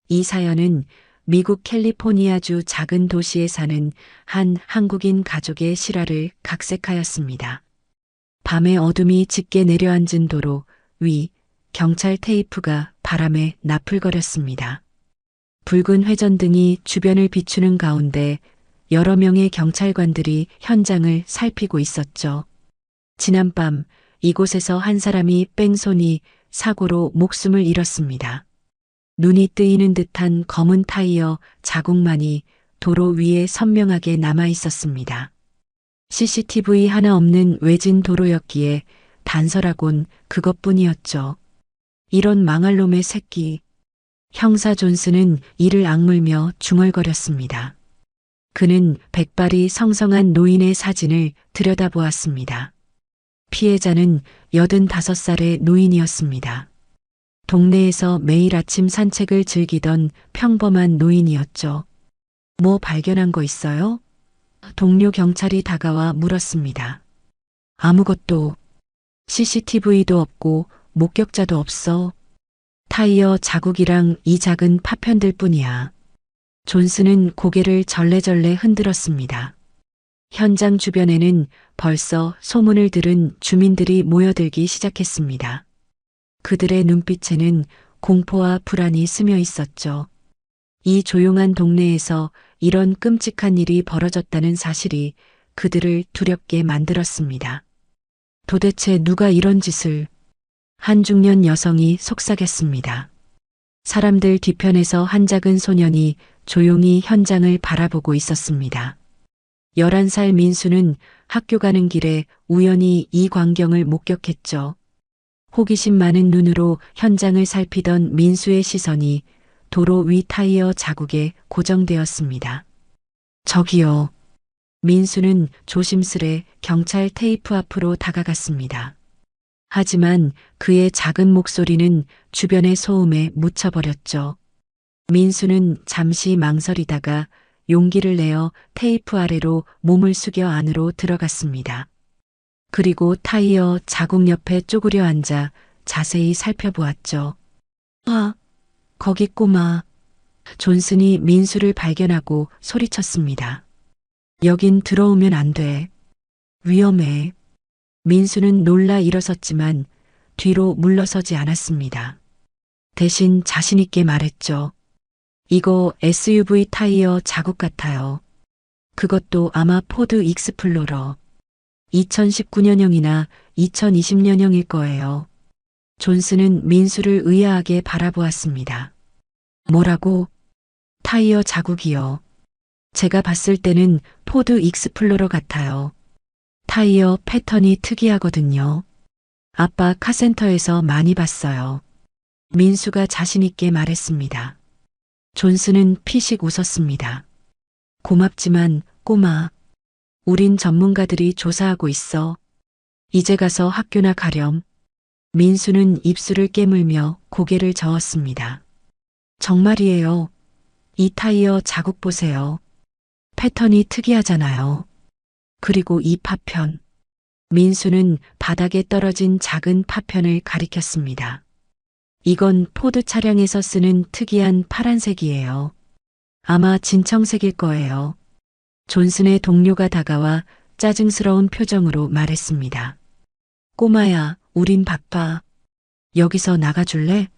이 사연은 미국 캘리포니아주 작은 도시에 사는 한 한국인 가족의 실화를 각색하였습니다. 밤의 어둠이 짙게 내려앉은 도로 위 경찰 테이프가 바람에 나풀거렸습니다. 붉은 회전등이 주변을 비추는 가운데 여러 명의 경찰관들이 현장을 살피고 있었죠. 지난밤 이곳에서 한 사람이 뺑소니 사고로 목숨을 잃었습니다. 눈이 뜨이는 듯한 검은 타이어 자국만이 도로 위에 선명하게 남아 있었습니다. CCTV 하나 없는 외진 도로였기에 단서라곤 그것뿐이었죠. 이런 망할 놈의 새끼. 형사 존슨은 이를 악물며 중얼거렸습니다. 그는 백발이 성성한 노인의 사진을 들여다보았습니다. 피해자는 85살의 노인이었습니다. 동네에서 매일 아침 산책을 즐기던 평범한 노인이었죠. 뭐 발견한 거 있어요? 동료 경찰이 다가와 물었습니다. 아무것도. CCTV도 없고 목격자도 없어. 타이어 자국이랑 이 작은 파편들 뿐이야. 존슨은 고개를 절레절레 흔들었습니다. 현장 주변에는 벌써 소문을 들은 주민들이 모여들기 시작했습니다. 그들의 눈빛에는 공포와 불안이 스며 있었죠. 이 조용한 동네에서 이런 끔찍한 일이 벌어졌다는 사실이 그들을 두렵게 만들었습니다. 도대체 누가 이런 짓을? 한 중년 여성이 속삭였습니다. 사람들 뒤편에서 한 작은 소년이 조용히 현장을 바라보고 있었습니다. 11살 민수는 학교 가는 길에 우연히 이 광경을 목격했죠. 호기심 많은 눈으로 현장을 살피던 민수의 시선이 도로 위 타이어 자국에 고정되었습니다. 저기요. 민수는 조심스레 경찰 테이프 앞으로 다가갔습니다. 하지만 그의 작은 목소리는 주변의 소음에 묻혀버렸죠. 민수는 잠시 망설이다가 용기를 내어 테이프 아래로 몸을 숙여 안으로 들어갔습니다. 그리고 타이어 자국 옆에 쪼그려 앉아 자세히 살펴보았죠. 아, 거기 꼬마. 존슨이 민수를 발견하고 소리쳤습니다. 여긴 들어오면 안 돼. 위험해. 민수는 놀라 일어섰지만 뒤로 물러서지 않았습니다. 대신 자신 있게 말했죠. 이거 SUV 타이어 자국 같아요. 그것도 아마 포드 익스플로러. 2019년형이나 2020년형일 거예요. 존슨은 민수를 의아하게 바라보았습니다. 뭐라고? 타이어 자국이요. 제가 봤을 때는 포드 익스플로러 같아요. 타이어 패턴이 특이하거든요. 아빠 카센터에서 많이 봤어요. 민수가 자신있게 말했습니다. 존슨은 피식 웃었습니다. 고맙지만 꼬마. 우린 전문가들이 조사하고 있어. 이제 가서 학교나 가렴. 민수는 입술을 깨물며 고개를 저었습니다. 정말이에요. 이 타이어 자국 보세요. 패턴이 특이하잖아요. 그리고 이 파편. 민수는 바닥에 떨어진 작은 파편을 가리켰습니다. 이건 포드 차량에서 쓰는 특이한 파란색이에요. 아마 진청색일 거예요. 존슨의 동료가 다가와 짜증스러운 표정으로 말했습니다. 꼬마야, 우린 바빠. 여기서 나가줄래?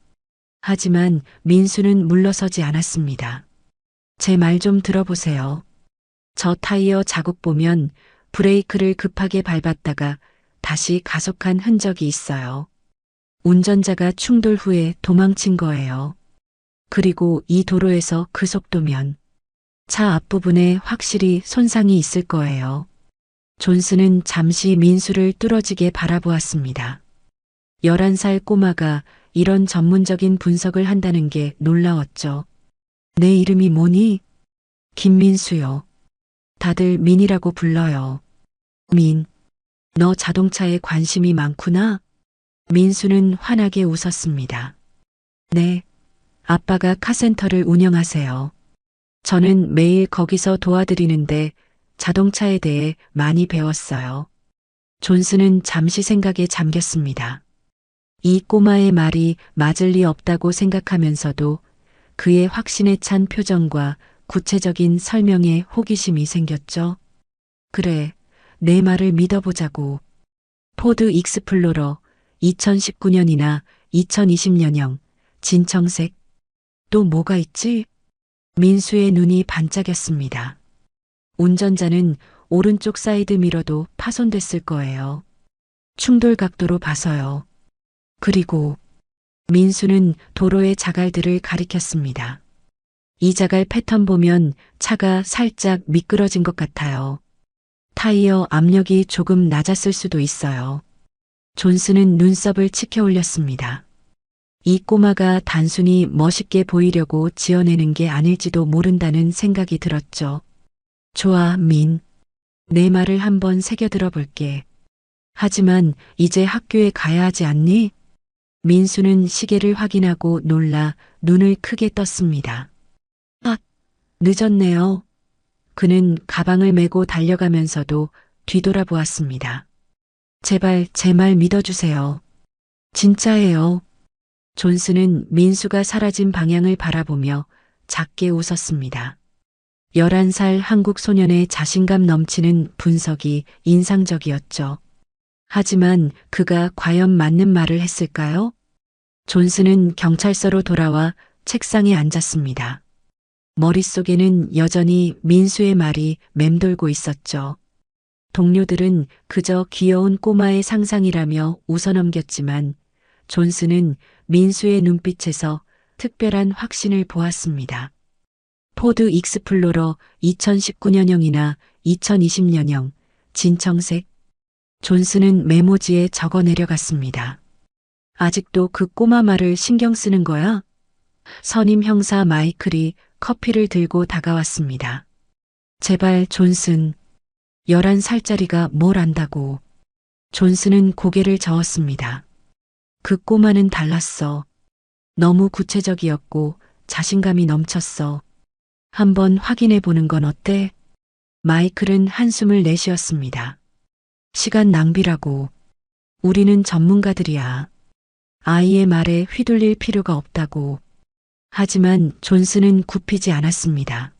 하지만 민수는 물러서지 않았습니다. 제 말 좀 들어보세요. 저 타이어 자국 보면 브레이크를 급하게 밟았다가 다시 가속한 흔적이 있어요. 운전자가 충돌 후에 도망친 거예요. 그리고 이 도로에서 그 속도면 차 앞부분에 확실히 손상이 있을 거예요. 존슨은 잠시 민수를 뚫어지게 바라보았습니다. 11살 꼬마가 이런 전문적인 분석을 한다는 게 놀라웠죠. 내 이름이 뭐니? 김민수요. 다들 민이라고 불러요. 민, 너 자동차에 관심이 많구나? 민수는 환하게 웃었습니다. 네, 아빠가 카센터를 운영하세요. 저는 매일 거기서 도와드리는데 자동차에 대해 많이 배웠어요. 존슨은 잠시 생각에 잠겼습니다. 이 꼬마의 말이 맞을 리 없다고 생각하면서도 그의 확신에 찬 표정과 구체적인 설명에 호기심이 생겼죠. 그래, 내 말을 믿어보자고. 포드 익스플로러 2019년이나 2020년형 진청색. 또 뭐가 있지? 민수의 눈이 반짝였습니다. 운전자는 오른쪽 사이드 미러도 파손됐을 거예요. 충돌 각도로 봐서요. 그리고 민수는 도로의 자갈들을 가리켰습니다. 이 자갈 패턴 보면 차가 살짝 미끄러진 것 같아요. 타이어 압력이 조금 낮았을 수도 있어요. 존슨은 눈썹을 치켜 올렸습니다. 이 꼬마가 단순히 멋있게 보이려고 지어내는 게 아닐지도 모른다는 생각이 들었죠. 좋아, 민. 내 말을 한번 새겨 들어볼게. 하지만 이제 학교에 가야 하지 않니? 민수는 시계를 확인하고 놀라 눈을 크게 떴습니다. 아, 늦었네요. 그는 가방을 메고 달려가면서도 뒤돌아보았습니다. 제발 제 말 믿어주세요. 진짜예요. 존슨은 민수가 사라진 방향을 바라보며 작게 웃었습니다. 11살 한국 소년의 자신감 넘치는 분석이 인상적이었죠. 하지만 그가 과연 맞는 말을 했을까요? 존슨은 경찰서로 돌아와 책상에 앉았습니다. 머릿속에는 여전히 민수의 말이 맴돌고 있었죠. 동료들은 그저 귀여운 꼬마의 상상이라며 웃어넘겼지만 존슨은 민수의 눈빛에서 특별한 확신을 보았습니다. 포드 익스플로러 2019년형이나 2020년형 진청색. 존슨은 메모지에 적어 내려갔습니다. 아직도 그 꼬마 말을 신경 쓰는 거야? 선임 형사 마이클이 커피를 들고 다가왔습니다. 제발 존슨, 11살짜리가 뭘 안다고. 존슨은 고개를 저었습니다. 그 꼬마는 달랐어. 너무 구체적이었고 자신감이 넘쳤어. 한번 확인해 보는 건 어때? 마이클은 한숨을 내쉬었습니다. 시간 낭비라고. 우리는 전문가들이야. 아이의 말에 휘둘릴 필요가 없다고. 하지만 존슨은 굽히지 않았습니다.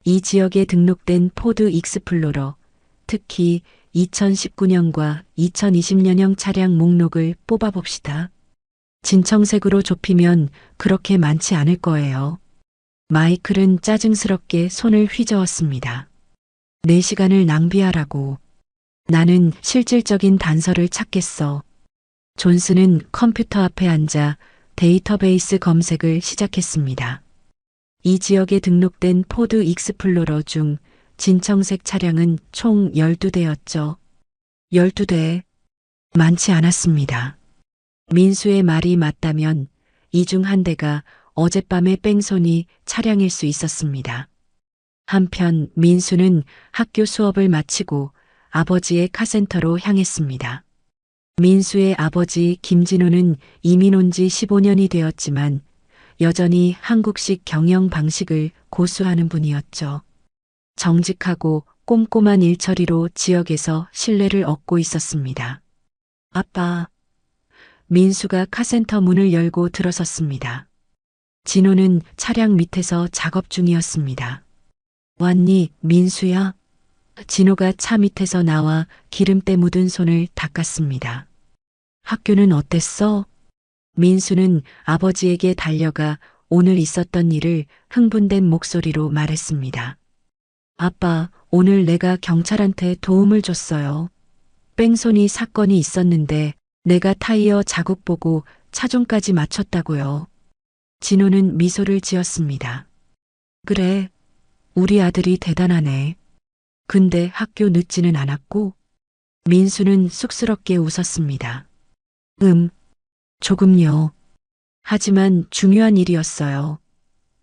이 지역에 등록된 포드 익스플로러, 특히 2019년과 2020년형 차량 목록을 뽑아봅시다. 진청색으로 좁히면 그렇게 많지 않을 거예요. 마이클은 짜증스럽게 손을 휘저었습니다. 내 시간을 낭비하라고. 나는 실질적인 단서를 찾겠어. 존슨은 컴퓨터 앞에 앉아 데이터베이스 검색을 시작했습니다. 이 지역에 등록된 포드 익스플로러 중 진청색 차량은 총 12대였죠. 12대. 많지 않았습니다. 민수의 말이 맞다면 이 중 한 대가 어젯밤의 뺑소니 차량일 수 있었습니다. 한편 민수는 학교 수업을 마치고 아버지의 카센터로 향했습니다. 민수의 아버지 김진호는 이민 온 지 15년이 되었지만 여전히 한국식 경영 방식을 고수하는 분이었죠. 정직하고 꼼꼼한 일처리로 지역에서 신뢰를 얻고 있었습니다. 아빠. 민수가 카센터 문을 열고 들어섰습니다. 진호는 차량 밑에서 작업 중이었습니다. 왔니, 민수야? 진호가 차 밑에서 나와 기름때 묻은 손을 닦았습니다. 학교는 어땠어? 민수는 아버지에게 달려가 오늘 있었던 일을 흥분된 목소리로 말했습니다. 아빠, 오늘 내가 경찰한테 도움을 줬어요. 뺑소니 사건이 있었는데 내가 타이어 자국 보고 차종까지 맞췄다고요. 진호는 미소를 지었습니다. 그래, 우리 아들이 대단하네. 근데 학교 늦지는 않았고? 민수는 쑥스럽게 웃었습니다. 조금요. 하지만 중요한 일이었어요.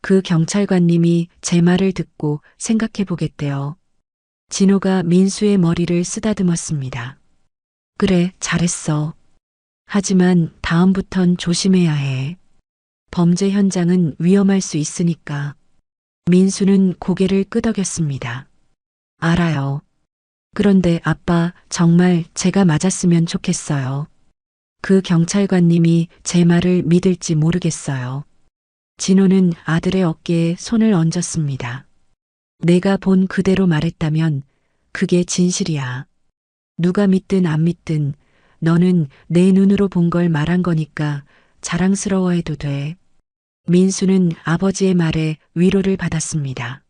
그 경찰관님이 제 말을 듣고 생각해 보겠대요. 진호가 민수의 머리를 쓰다듬었습니다. 그래, 잘했어. 하지만 다음부턴 조심해야 해. 범죄 현장은 위험할 수 있으니까. 민수는 고개를 끄덕였습니다. 알아요. 그런데 아빠, 정말 제가 맞았으면 좋겠어요. 그 경찰관님이 제 말을 믿을지 모르겠어요. 진호는 아들의 어깨에 손을 얹었습니다. 내가 본 그대로 말했다면 그게 진실이야. 누가 믿든 안 믿든 너는 내 눈으로 본 걸 말한 거니까 자랑스러워해도 돼. 민수는 아버지의 말에 위로를 받았습니다.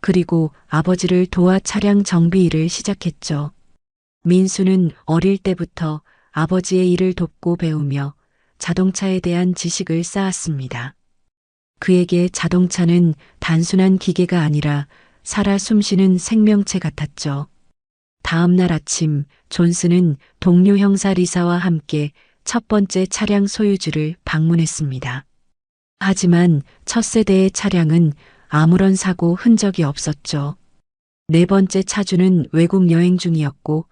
그리고 아버지를 도와 차량 정비 일을 시작했죠. 민수는 어릴 때부터 아버지의 일을 돕고 배우며 자동차에 대한 지식을 쌓았습니다. 그에게 자동차는 단순한 기계가 아니라 살아 숨쉬는 생명체 같았죠. 다음 날 아침 존스는 동료 형사 리사와 함께 첫 번째 차량 소유주를 방문했습니다. 하지만 첫 세대의 차량은 아무런 사고 흔적이 없었죠. 네 번째 차주는 외국 여행 중이었고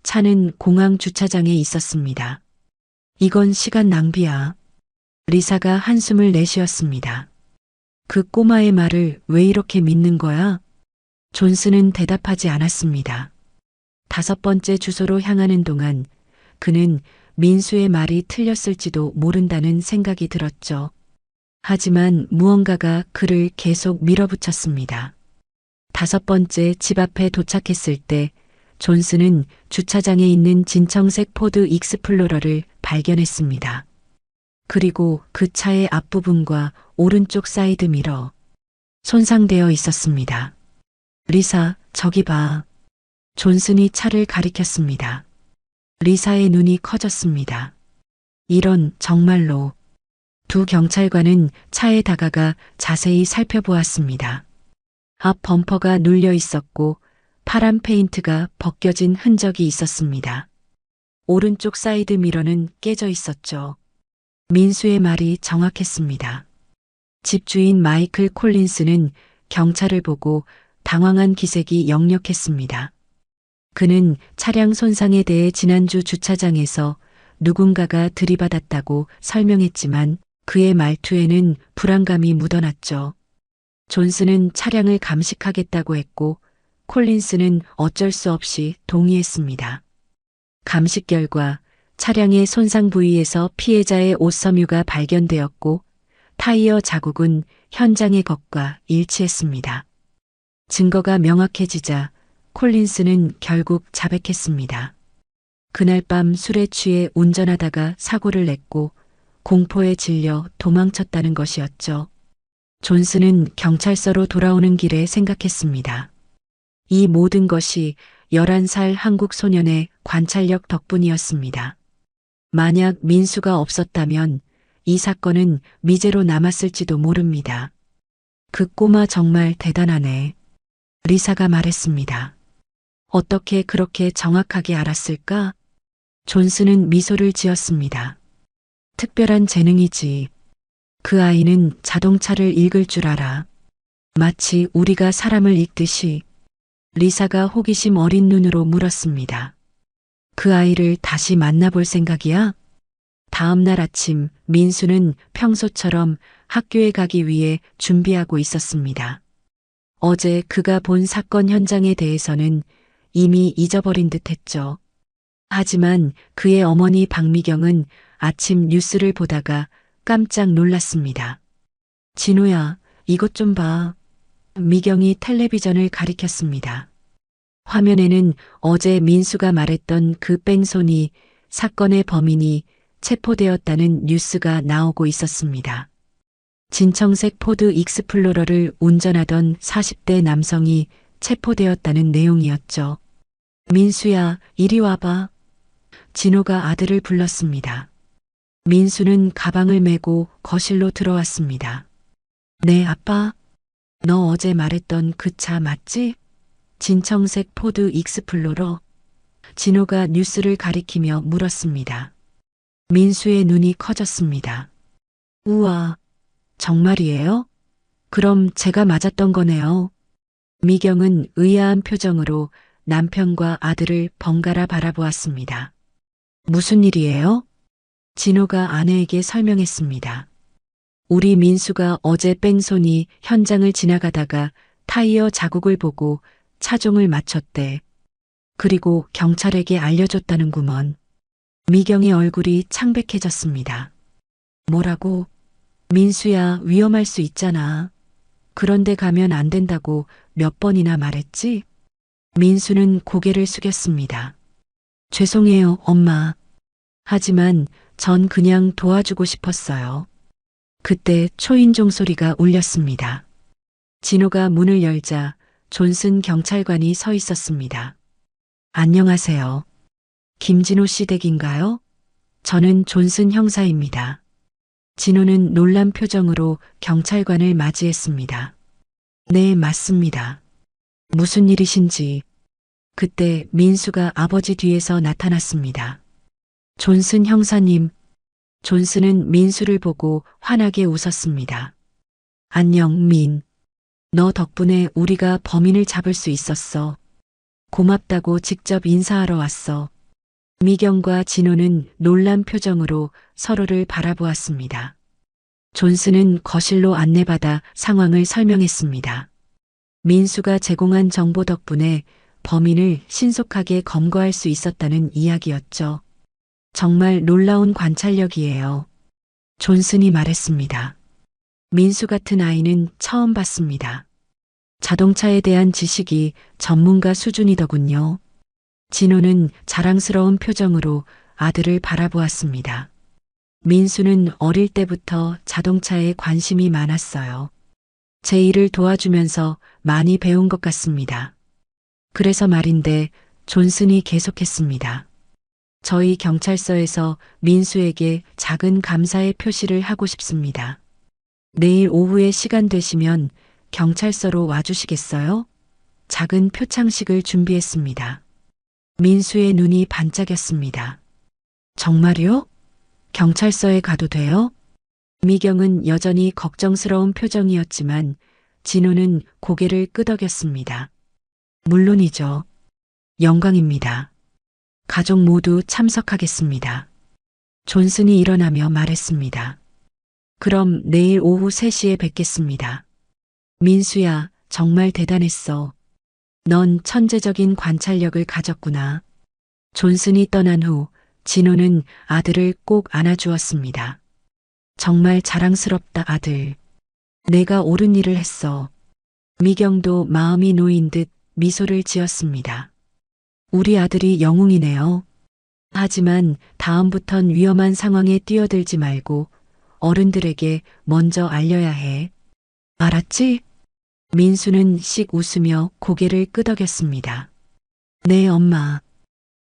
차는 공항 주차장에 있었습니다. 이건 시간 낭비야. 리사가 한숨을 내쉬었습니다. 그 꼬마의 말을 왜 이렇게 믿는 거야? 존스는 대답하지 않았습니다. 다섯 번째 주소로 향하는 동안 그는 민수의 말이 틀렸을지도 모른다는 생각이 들었죠. 하지만 무언가가 그를 계속 밀어붙였습니다. 다섯 번째 집 앞에 도착했을 때 존스는 주차장에 있는 진청색 포드 익스플로러를 발견했습니다. 그리고 그 차의 앞부분과 오른쪽 사이드 미러 손상되어 있었습니다. 리사, 저기 봐. 존슨이 차를 가리켰습니다. 리사의 눈이 커졌습니다. 이런, 정말로. 두 경찰관은 차에 다가가 자세히 살펴보았습니다. 앞 범퍼가 눌려 있었고 파란 페인트가 벗겨진 흔적이 있었습니다. 오른쪽 사이드 미러는 깨져 있었죠. 민수의 말이 정확했습니다. 집주인 마이클 콜린스는 경찰을 보고 당황한 기색이 역력했습니다. 그는 차량 손상에 대해 지난주 주차장에서 누군가가 들이받았다고 설명했지만 그의 말투에는 불안감이 묻어났죠. 존스는 차량을 감식하겠다고 했고 콜린스는 어쩔 수 없이 동의했습니다. 감식 결과 차량의 손상 부위에서 피해자의 옷섬유가 발견되었고 타이어 자국은 현장의 것과 일치했습니다. 증거가 명확해지자 콜린스는 결국 자백했습니다. 그날 밤 술에 취해 운전하다가 사고를 냈고 공포에 질려 도망쳤다는 것이었죠. 존스는 경찰서로 돌아오는 길에 생각했습니다. 이 모든 것이 11살 한국 소년의 관찰력 덕분이었습니다. 만약 민수가 없었다면 이 사건은 미제로 남았을지도 모릅니다. 그 꼬마 정말 대단하네. 리사가 말했습니다. 어떻게 그렇게 정확하게 알았을까? 존스는 미소를 지었습니다. 특별한 재능이지. 그 아이는 자동차를 읽을 줄 알아. 마치 우리가 사람을 읽듯이. 리사가 호기심 어린 눈으로 물었습니다. 그 아이를 다시 만나볼 생각이야? 다음 날 아침 민수는 평소처럼 학교에 가기 위해 준비하고 있었습니다. 어제 그가 본 사건 현장에 대해서는 이미 잊어버린 듯 했죠. 하지만 그의 어머니 박미경은 아침 뉴스를 보다가 깜짝 놀랐습니다. 진호야, 이것 좀 봐. 미경이 텔레비전을 가리켰습니다. 화면에는 어제 민수가 말했던 그 뺑소니 사건의 범인이 체포되었다는 뉴스가 나오고 있었습니다. 진청색 포드 익스플로러를 운전하던 40대 남성이 체포되었다는 내용이었죠. 민수야, 이리 와봐. 진호가 아들을 불렀습니다. 민수는 가방을 메고 거실로 들어왔습니다. 네, 아빠. 너 어제 말했던 그 차 맞지? 진청색 포드 익스플로러. 진호가 뉴스를 가리키며 물었습니다. 민수의 눈이 커졌습니다. 우와, 정말이에요? 그럼 제가 맞았던 거네요. 미경은 의아한 표정으로 남편과 아들을 번갈아 바라보았습니다. 무슨 일이에요? 진호가 아내에게 설명했습니다. 우리 민수가 어제 뺑소니 현장을 지나가다가 타이어 자국을 보고 차종을 맞췄대. 그리고 경찰에게 알려줬다는구먼. 미경의 얼굴이 창백해졌습니다. 뭐라고? 민수야, 위험할 수 있잖아. 그런데 가면 안 된다고 몇 번이나 말했지? 민수는 고개를 숙였습니다. 죄송해요, 엄마. 하지만 전 그냥 도와주고 싶었어요. 그때 초인종 소리가 울렸습니다. 진호가 문을 열자 존슨 경찰관이 서 있었습니다. 안녕하세요. 김진호 씨 댁인가요? 저는 존슨 형사입니다. 진호는 놀란 표정으로 경찰관을 맞이했습니다. 네, 맞습니다. 무슨 일이신지. 그때 민수가 아버지 뒤에서 나타났습니다. 존슨 형사님. 존슨은 민수를 보고 환하게 웃었습니다. 안녕, 민. 너 덕분에 우리가 범인을 잡을 수 있었어. 고맙다고 직접 인사하러 왔어. 미경과 진호는 놀란 표정으로 서로를 바라보았습니다. 존슨은 거실로 안내받아 상황을 설명했습니다. 민수가 제공한 정보 덕분에 범인을 신속하게 검거할 수 있었다는 이야기였죠. 정말 놀라운 관찰력이에요. 존슨이 말했습니다. 민수 같은 아이는 처음 봤습니다. 자동차에 대한 지식이 전문가 수준이더군요. 진호는 자랑스러운 표정으로 아들을 바라보았습니다. 민수는 어릴 때부터 자동차에 관심이 많았어요. 제 일을 도와주면서 많이 배운 것 같습니다. 그래서 말인데 존슨이 계속했습니다. 저희 경찰서에서 민수에게 작은 감사의 표시를 하고 싶습니다. 내일 오후에 시간 되시면 경찰서로 와주시겠어요? 작은 표창식을 준비했습니다. 민수의 눈이 반짝였습니다. 정말요? 경찰서에 가도 돼요? 미경은 여전히 걱정스러운 표정이었지만 진호는 고개를 끄덕였습니다. 물론이죠. 영광입니다. 가족 모두 참석하겠습니다. 존슨이 일어나며 말했습니다. 그럼 내일 오후 3시에 뵙겠습니다. 민수야, 정말 대단했어. 넌 천재적인 관찰력을 가졌구나. 존슨이 떠난 후 진호는 아들을 꼭 안아주었습니다. 정말 자랑스럽다, 아들. 내가 옳은 일을 했어. 미경도 마음이 놓인 듯 미소를 지었습니다. 우리 아들이 영웅이네요. 하지만 다음부턴 위험한 상황에 뛰어들지 말고 어른들에게 먼저 알려야 해. 알았지? 민수는 씩 웃으며 고개를 끄덕였습니다. 네, 엄마.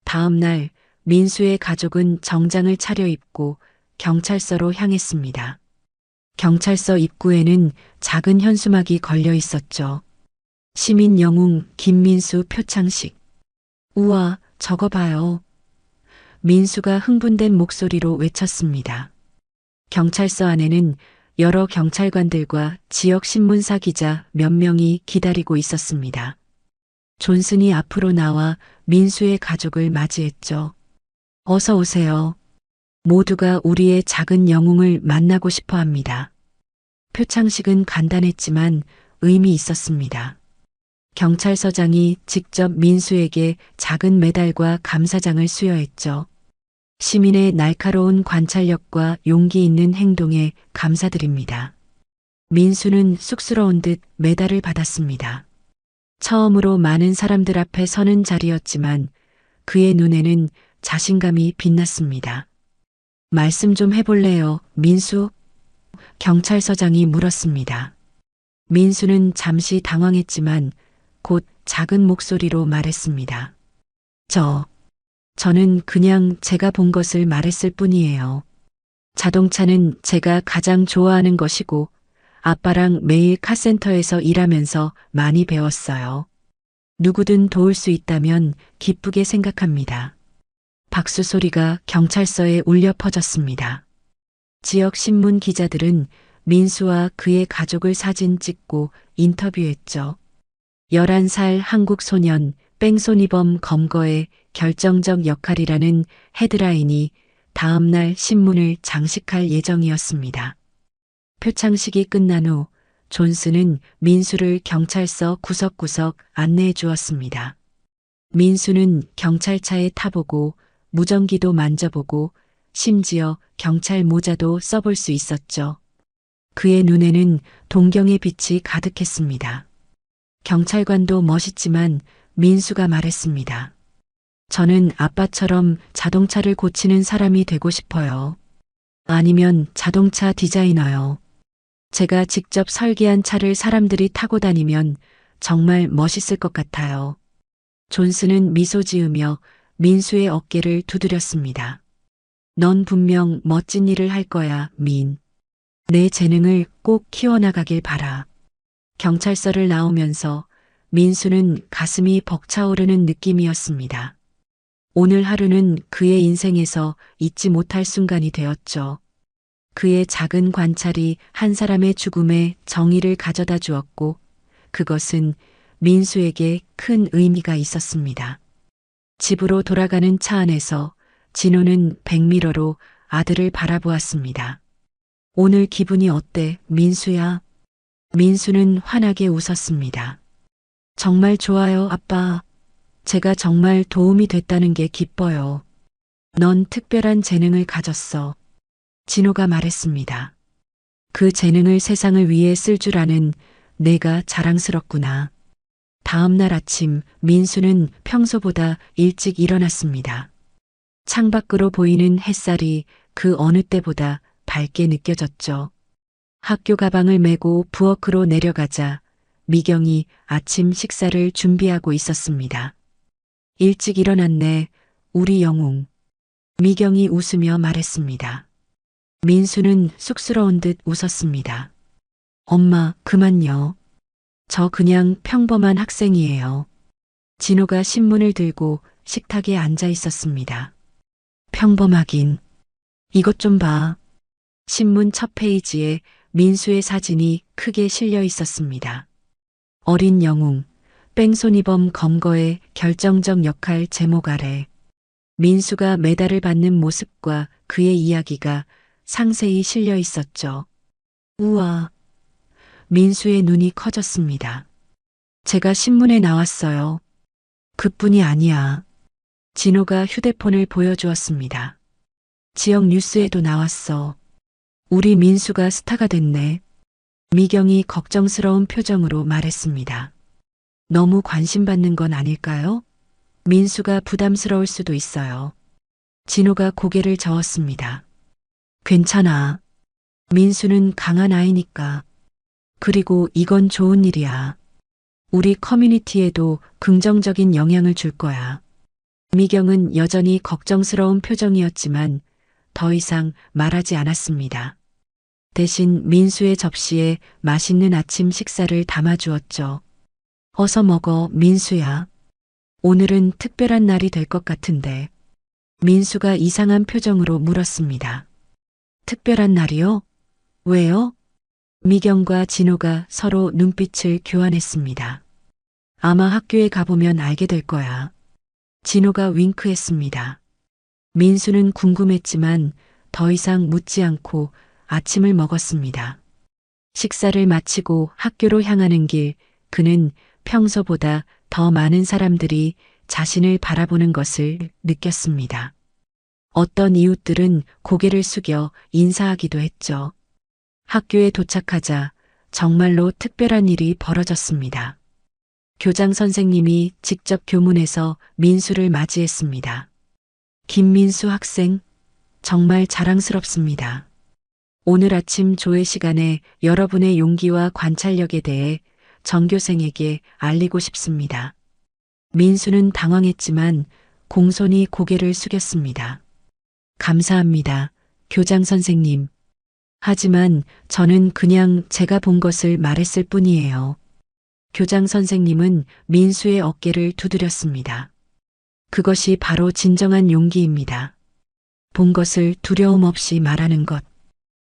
다음 날 민수의 가족은 정장을 차려입고 경찰서로 향했습니다. 경찰서 입구에는 작은 현수막이 걸려 있었죠. 시민 영웅 김민수 표창식. 우와, 저거 봐요. 민수가 흥분된 목소리로 외쳤습니다. 경찰서 안에는 여러 경찰관들과 지역 신문사 기자 몇 명이 기다리고 있었습니다. 존슨이 앞으로 나와 민수의 가족을 맞이했죠. 어서 오세요. 모두가 우리의 작은 영웅을 만나고 싶어 합니다. 표창식은 간단했지만 의미 있었습니다. 경찰서장이 직접 민수에게 작은 메달과 감사장을 수여했죠. 시민의 날카로운 관찰력과 용기 있는 행동에 감사드립니다. 민수는 쑥스러운 듯 메달을 받았습니다. 처음으로 많은 사람들 앞에 서는 자리였지만 그의 눈에는 자신감이 빛났습니다. 말씀 좀 해볼래요, 민수? 경찰서장이 물었습니다. 민수는 잠시 당황했지만 곧 작은 목소리로 말했습니다. 저는 그냥 제가 본 것을 말했을 뿐이에요. 자동차는 제가 가장 좋아하는 것이고 아빠랑 매일 카센터에서 일하면서 많이 배웠어요. 누구든 도울 수 있다면 기쁘게 생각합니다. 박수 소리가 경찰서에 울려 퍼졌습니다. 지역 신문 기자들은 민수와 그의 가족을 사진 찍고 인터뷰했죠. 11살 한국 소년 뺑소니범 검거의 결정적 역할이라는 헤드라인이 다음 날 신문을 장식할 예정이었습니다. 표창식이 끝난 후 존슨은 민수를 경찰서 구석구석 안내해 주었습니다. 민수는 경찰차에 타보고 무전기도 만져보고 심지어 경찰 모자도 써볼 수 있었죠. 그의 눈에는 동경의 빛이 가득했습니다. 경찰관도 멋있지만 민수가 말했습니다. 저는 아빠처럼 자동차를 고치는 사람이 되고 싶어요. 아니면 자동차 디자이너요. 제가 직접 설계한 차를 사람들이 타고 다니면 정말 멋있을 것 같아요. 존스는 미소 지으며 민수의 어깨를 두드렸습니다. 넌 분명 멋진 일을 할 거야, 민. 내 재능을 꼭 키워나가길 바라. 경찰서를 나오면서 민수는 가슴이 벅차오르는 느낌이었습니다. 오늘 하루는 그의 인생에서 잊지 못할 순간이 되었죠. 그의 작은 관찰이 한 사람의 죽음에 정의를 가져다 주었고, 그것은 민수에게 큰 의미가 있었습니다. 집으로 돌아가는 차 안에서 진호는 백미러로 아들을 바라보았습니다. 오늘 기분이 어때, 민수야? 민수는 환하게 웃었습니다. 정말 좋아요, 아빠. 제가 정말 도움이 됐다는 게 기뻐요. 넌 특별한 재능을 가졌어. 진호가 말했습니다. 그 재능을 세상을 위해 쓸 줄 아는 내가 자랑스럽구나. 다음 날 아침 민수는 평소보다 일찍 일어났습니다. 창밖으로 보이는 햇살이 그 어느 때보다 밝게 느껴졌죠. 학교 가방을 메고 부엌으로 내려가자 미경이 아침 식사를 준비하고 있었습니다. 일찍 일어났네, 우리 영웅. 미경이 웃으며 말했습니다. 민수는 쑥스러운 듯 웃었습니다. 엄마, 그만요. 저 그냥 평범한 학생이에요. 진호가 신문을 들고 식탁에 앉아 있었습니다. 평범하긴. 이것 좀 봐. 신문 첫 페이지에 민수의 사진이 크게 실려 있었습니다. 어린 영웅, 뺑소니범 검거의 결정적 역할 제목 아래 민수가 메달을 받는 모습과 그의 이야기가 상세히 실려 있었죠. 우와. 민수의 눈이 커졌습니다. 제가 신문에 나왔어요. 그뿐이 아니야. 진호가 휴대폰을 보여주었습니다. 지역 뉴스에도 나왔어. 우리 민수가 스타가 됐네. 미경이 걱정스러운 표정으로 말했습니다. 너무 관심받는 건 아닐까요? 민수가 부담스러울 수도 있어요. 진호가 고개를 저었습니다. 괜찮아. 민수는 강한 아이니까. 그리고 이건 좋은 일이야. 우리 커뮤니티에도 긍정적인 영향을 줄 거야. 미경은 여전히 걱정스러운 표정이었지만 더 이상 말하지 않았습니다. 대신 민수의 접시에 맛있는 아침 식사를 담아주었죠. 어서 먹어, 민수야. 오늘은 특별한 날이 될 것 같은데. 민수가 이상한 표정으로 물었습니다. 특별한 날이요? 왜요? 미경과 진호가 서로 눈빛을 교환했습니다. 아마 학교에 가보면 알게 될 거야. 진호가 윙크했습니다. 민수는 궁금했지만 더 이상 묻지 않고 아침을 먹었습니다. 식사를 마치고 학교로 향하는 길, 그는 평소보다 더 많은 사람들이 자신을 바라보는 것을 느꼈습니다. 어떤 이웃들은 고개를 숙여 인사하기도 했죠. 학교에 도착하자 정말로 특별한 일이 벌어졌습니다. 교장 선생님이 직접 교문에서 민수를 맞이했습니다. 김민수 학생, 정말 자랑스럽습니다. 오늘 아침 조회 시간에 여러분의 용기와 관찰력에 대해 전교생에게 알리고 싶습니다. 민수는 당황했지만 공손히 고개를 숙였습니다. 감사합니다, 교장 선생님. 하지만 저는 그냥 제가 본 것을 말했을 뿐이에요. 교장 선생님은 민수의 어깨를 두드렸습니다. 그것이 바로 진정한 용기입니다. 본 것을 두려움 없이 말하는 것.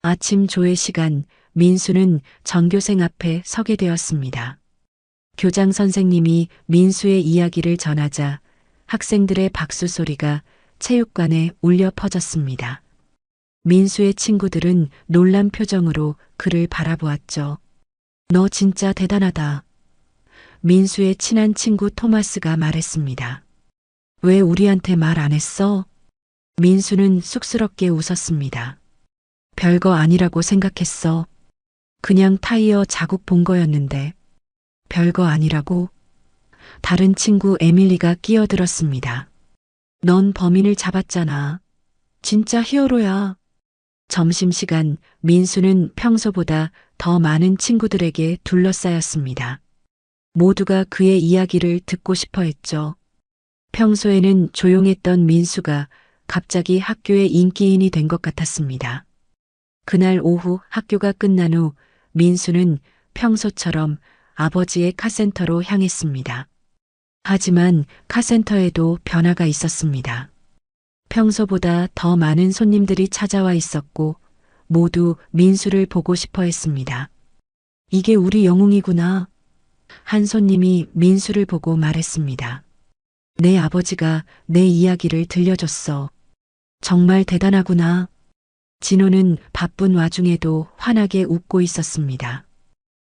아침 조회 시간, 민수는 전교생 앞에 서게 되었습니다. 교장 선생님이 민수의 이야기를 전하자 학생들의 박수 소리가 체육관에 울려 퍼졌습니다. 민수의 친구들은 놀란 표정으로 그를 바라보았죠. 너 진짜 대단하다. 민수의 친한 친구 토마스가 말했습니다. 왜 우리한테 말 안 했어? 민수는 쑥스럽게 웃었습니다. 별거 아니라고 생각했어. 그냥 타이어 자국 본 거였는데 별거 아니라고. 다른 친구 에밀리가 끼어들었습니다. 넌 범인을 잡았잖아. 진짜 히어로야. 점심시간 민수는 평소보다 더 많은 친구들에게 둘러싸였습니다. 모두가 그의 이야기를 듣고 싶어 했죠. 평소에는 조용했던 민수가 갑자기 학교의 인기인이 된 것 같았습니다. 그날 오후 학교가 끝난 후 민수는 평소처럼 아버지의 카센터로 향했습니다. 하지만 카센터에도 변화가 있었습니다. 평소보다 더 많은 손님들이 찾아와 있었고 모두 민수를 보고 싶어 했습니다. 이게 우리 영웅이구나. 한 손님이 민수를 보고 말했습니다. 내 아버지가 내 이야기를 들려줬어. 정말 대단하구나. 진호는 바쁜 와중에도 환하게 웃고 있었습니다.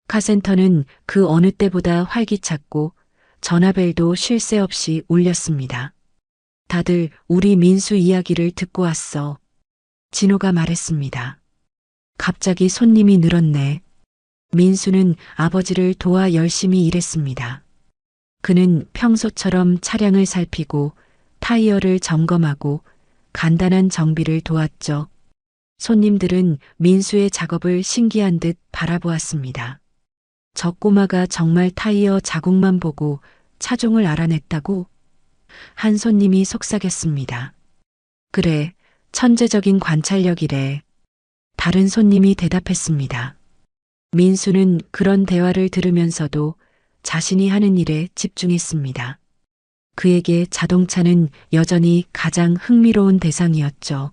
카센터는 그 어느 때보다 활기찼고 전화벨도 쉴 새 없이 울렸습니다. 다들 우리 민수 이야기를 듣고 왔어. 진호가 말했습니다. 갑자기 손님이 늘었네. 민수는 아버지를 도와 열심히 일했습니다. 그는 평소처럼 차량을 살피고 타이어를 점검하고 간단한 정비를 도왔죠. 손님들은 민수의 작업을 신기한 듯 바라보았습니다. 저 꼬마가 정말 타이어 자국만 보고 차종을 알아냈다고? 한 손님이 속삭였습니다. 그래, 천재적인 관찰력이래. 다른 손님이 대답했습니다. 민수는 그런 대화를 들으면서도 자신이 하는 일에 집중했습니다. 그에게 자동차는 여전히 가장 흥미로운 대상이었죠.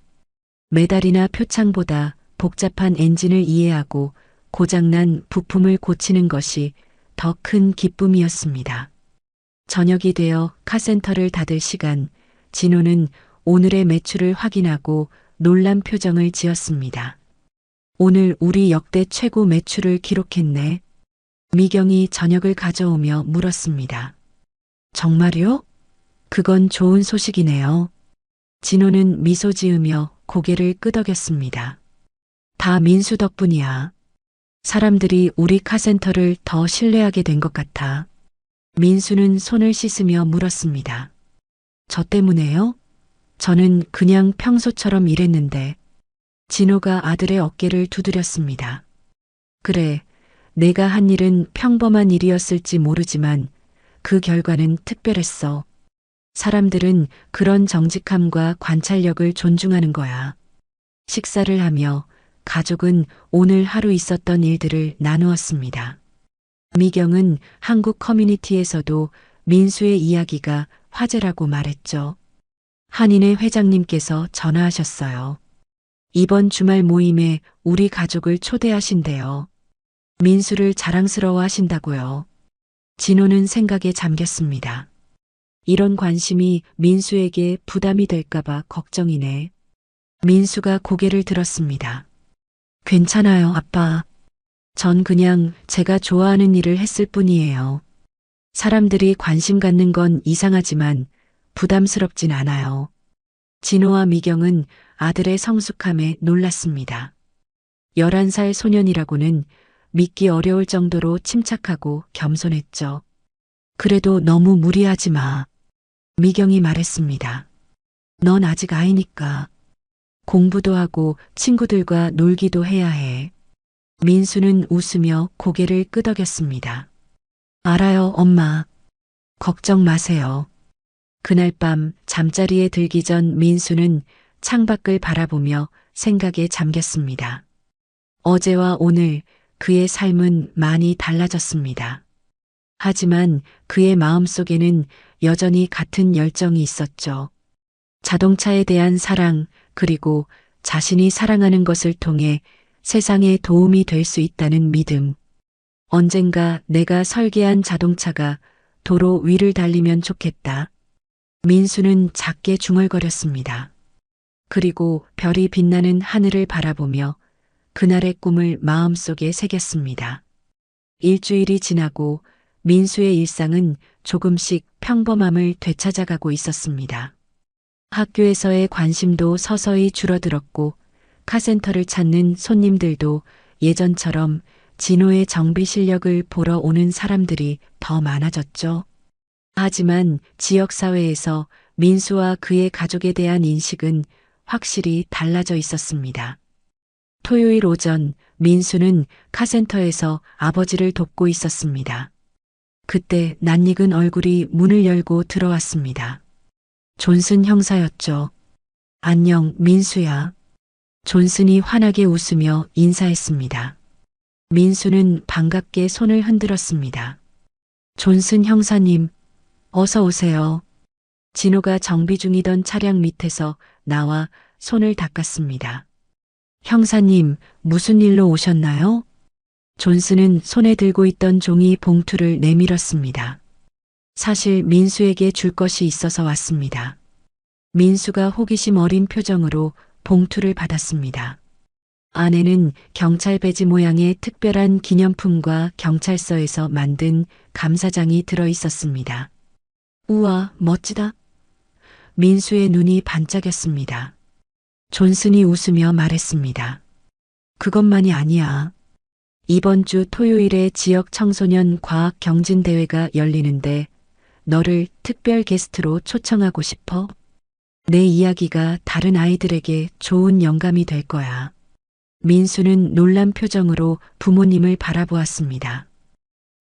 메달이나 표창보다 복잡한 엔진을 이해하고 고장난 부품을 고치는 것이 더 큰 기쁨이었습니다. 저녁이 되어 카센터를 닫을 시간, 진호는 오늘의 매출을 확인하고 놀란 표정을 지었습니다. 오늘 우리 역대 최고 매출을 기록했네. 미경이 저녁을 가져오며 물었습니다. 정말요? 그건 좋은 소식이네요. 진호는 미소 지으며 고개를 끄덕였습니다. 다 민수 덕분이야. 사람들이 우리 카센터를 더 신뢰하게 된 것 같아. 민수는 손을 씻으며 물었습니다. 저 때문에요? 저는 그냥 평소처럼 일했는데. 진호가 아들의 어깨를 두드렸습니다. 그래, 내가 한 일은 평범한 일이었을지 모르지만 그 결과는 특별했어. 사람들은 그런 정직함과 관찰력을 존중하는 거야. 식사를 하며 가족은 오늘 하루 있었던 일들을 나누었습니다. 미경은 한국 커뮤니티에서도 민수의 이야기가 화제라고 말했죠. 한인회 회장님께서 전화하셨어요. 이번 주말 모임에 우리 가족을 초대하신대요. 민수를 자랑스러워 하신다고요. 진호는 생각에 잠겼습니다. 이런 관심이 민수에게 부담이 될까봐 걱정이네. 민수가 고개를 들었습니다. 괜찮아요, 아빠. 전 그냥 제가 좋아하는 일을 했을 뿐이에요. 사람들이 관심 갖는 건 이상하지만 부담스럽진 않아요. 진호와 미경은 아들의 성숙함에 놀랐습니다. 11살 소년이라고는 믿기 어려울 정도로 침착하고 겸손했죠. 그래도 너무 무리하지 마. 미경이 말했습니다. 넌 아직 아이니까. 공부도 하고 친구들과 놀기도 해야 해. 민수는 웃으며 고개를 끄덕였습니다. 알아요, 엄마. 걱정 마세요. 그날 밤 잠자리에 들기 전 민수는 창밖을 바라보며 생각에 잠겼습니다. 어제와 오늘 그의 삶은 많이 달라졌습니다. 하지만 그의 마음속에는 여전히 같은 열정이 있었죠. 자동차에 대한 사랑, 그리고 자신이 사랑하는 것을 통해 세상에 도움이 될 수 있다는 믿음. 언젠가 내가 설계한 자동차가 도로 위를 달리면 좋겠다. 민수는 작게 중얼거렸습니다. 그리고 별이 빛나는 하늘을 바라보며 그날의 꿈을 마음속에 새겼습니다. 일주일이 지나고 민수의 일상은 조금씩 평범함을 되찾아가고 있었습니다. 학교에서의 관심도 서서히 줄어들었고 카센터를 찾는 손님들도 예전처럼 진호의 정비 실력을 보러 오는 사람들이 더 많아졌죠. 하지만 지역사회에서 민수와 그의 가족에 대한 인식은 확실히 달라져 있었습니다. 토요일 오전 민수는 카센터에서 아버지를 돕고 있었습니다. 그때 낯익은 얼굴이 문을 열고 들어왔습니다. 존슨 형사였죠. 안녕, 민수야. 존슨이 환하게 웃으며 인사했습니다. 민수는 반갑게 손을 흔들었습니다. 존슨 형사님, 어서 오세요. 진호가 정비 중이던 차량 밑에서 나와 손을 닦았습니다. 형사님, 무슨 일로 오셨나요? 존슨은 손에 들고 있던 종이 봉투를 내밀었습니다. 사실 민수에게 줄 것이 있어서 왔습니다. 민수가 호기심 어린 표정으로 봉투를 받았습니다. 안에는 경찰 배지 모양의 특별한 기념품과 경찰서에서 만든 감사장이 들어 있었습니다. 우와, 멋지다. 민수의 눈이 반짝였습니다. 존슨이 웃으며 말했습니다. 그것만이 아니야. 이번 주 토요일에 지역 청소년 과학 경진 대회가 열리는데 너를 특별 게스트로 초청하고 싶어. 내 이야기가 다른 아이들에게 좋은 영감이 될 거야. 민수는 놀란 표정으로 부모님을 바라보았습니다.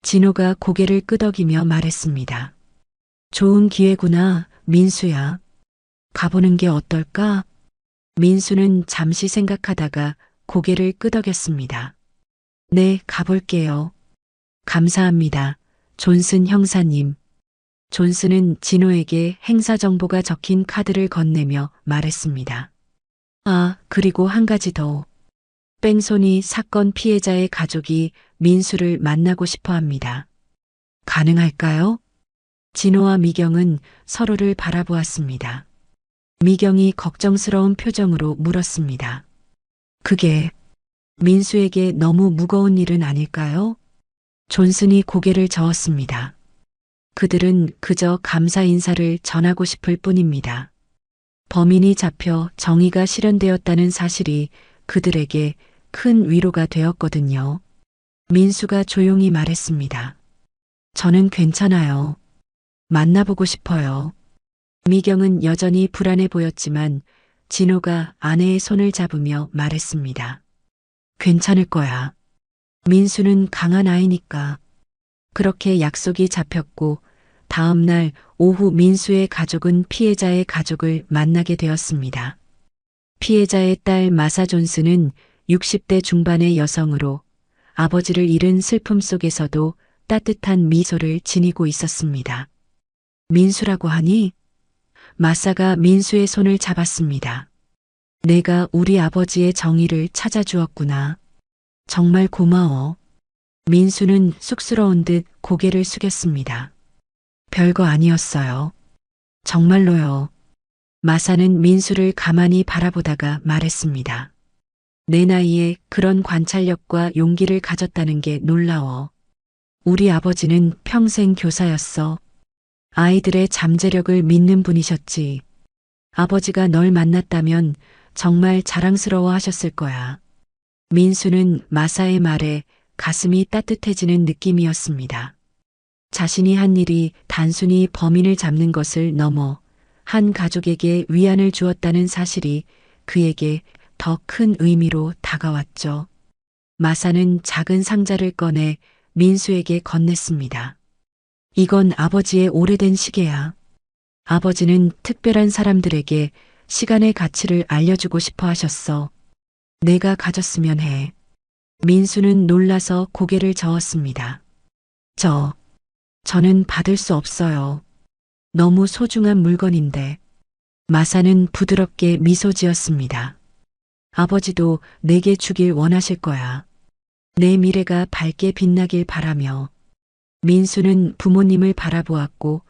진호가 고개를 끄덕이며 말했습니다. 좋은 기회구나, 민수야. 가보는 게 어떨까? 민수는 잠시 생각하다가 고개를 끄덕였습니다. 네, 가볼게요. 감사합니다. 존슨 형사님. 존슨은 진호에게 행사 정보가 적힌 카드를 건네며 말했습니다. 아, 그리고 한 가지 더. 뺑소니 사건 피해자의 가족이 민수를 만나고 싶어 합니다. 가능할까요? 진호와 미경은 서로를 바라보았습니다. 미경이 걱정스러운 표정으로 물었습니다. 그게 민수에게 너무 무거운 일은 아닐까요? 존슨이 고개를 저었습니다. 그들은 그저 감사 인사를 전하고 싶을 뿐입니다. 범인이 잡혀 정의가 실현되었다는 사실이 그들에게 큰 위로가 되었거든요. 민수가 조용히 말했습니다. 저는 괜찮아요. 만나보고 싶어요. 미경은 여전히 불안해 보였지만 진호가 아내의 손을 잡으며 말했습니다. 괜찮을 거야. 민수는 강한 아이니까. 그렇게 약속이 잡혔고 다음 날 오후 민수의 가족은 피해자의 가족을 만나게 되었습니다. 피해자의 딸 마사 존슨은 60대 중반의 여성으로 아버지를 잃은 슬픔 속에서도 따뜻한 미소를 지니고 있었습니다. 민수라고 하니? 마사가 민수의 손을 잡았습니다. 내가 우리 아버지의 정의를 찾아주었구나. 정말 고마워. 민수는 쑥스러운 듯 고개를 숙였습니다. 별거 아니었어요. 정말로요. 마사는 민수를 가만히 바라보다가 말했습니다. 내 나이에 그런 관찰력과 용기를 가졌다는 게 놀라워. 우리 아버지는 평생 교사였어. 아이들의 잠재력을 믿는 분이셨지. 아버지가 널 만났다면 정말 자랑스러워 하셨을 거야. 민수는 마사의 말에 가슴이 따뜻해지는 느낌이었습니다. 자신이 한 일이 단순히 범인을 잡는 것을 넘어 한 가족에게 위안을 주었다는 사실이 그에게 더 큰 의미로 다가왔죠. 마사는 작은 상자를 꺼내 민수에게 건넸습니다. 이건 아버지의 오래된 시계야. 아버지는 특별한 사람들에게 시간의 가치를 알려주고 싶어 하셨어. 내가 가졌으면 해. 민수는 놀라서 고개를 저었습니다. 저는 받을 수 없어요. 너무 소중한 물건인데. 마사는 부드럽게 미소 지었습니다. 아버지도 내게 주길 원하실 거야. 내 미래가 밝게 빛나길 바라며. 민수는 부모님을 바라보았고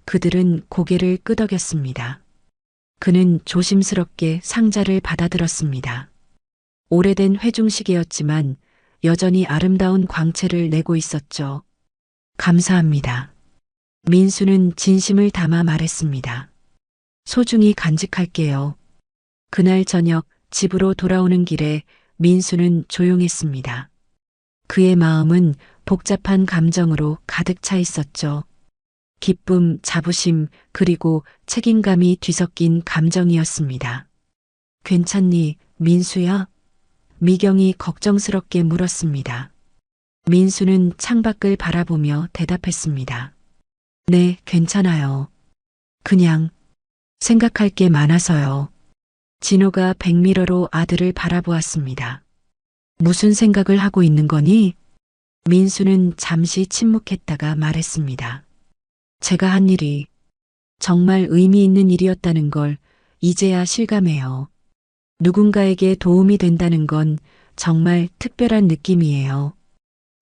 그들은 고개를 끄덕였습니다. 그는 조심스럽게 상자를 받아들었습니다. 오래된 회중시계였지만 여전히 아름다운 광채를 내고 있었죠. 감사합니다. 민수는 진심을 담아 말했습니다. 소중히 간직할게요. 그날 저녁 집으로 돌아오는 길에 민수는 조용했습니다. 그의 마음은 복잡한 감정으로 가득 차 있었죠. 기쁨, 자부심, 그리고 책임감이 뒤섞인 감정이었습니다. 괜찮니, 민수야? 미경이 걱정스럽게 물었습니다. 민수는 창밖을 바라보며 대답했습니다. 네, 괜찮아요. 그냥 생각할 게 많아서요. 진호가 백미러로 아들을 바라보았습니다. 무슨 생각을 하고 있는 거니? 민수는 잠시 침묵했다가 말했습니다. 제가 한 일이 정말 의미 있는 일이었다는 걸 이제야 실감해요. 누군가에게 도움이 된다는 건 정말 특별한 느낌이에요.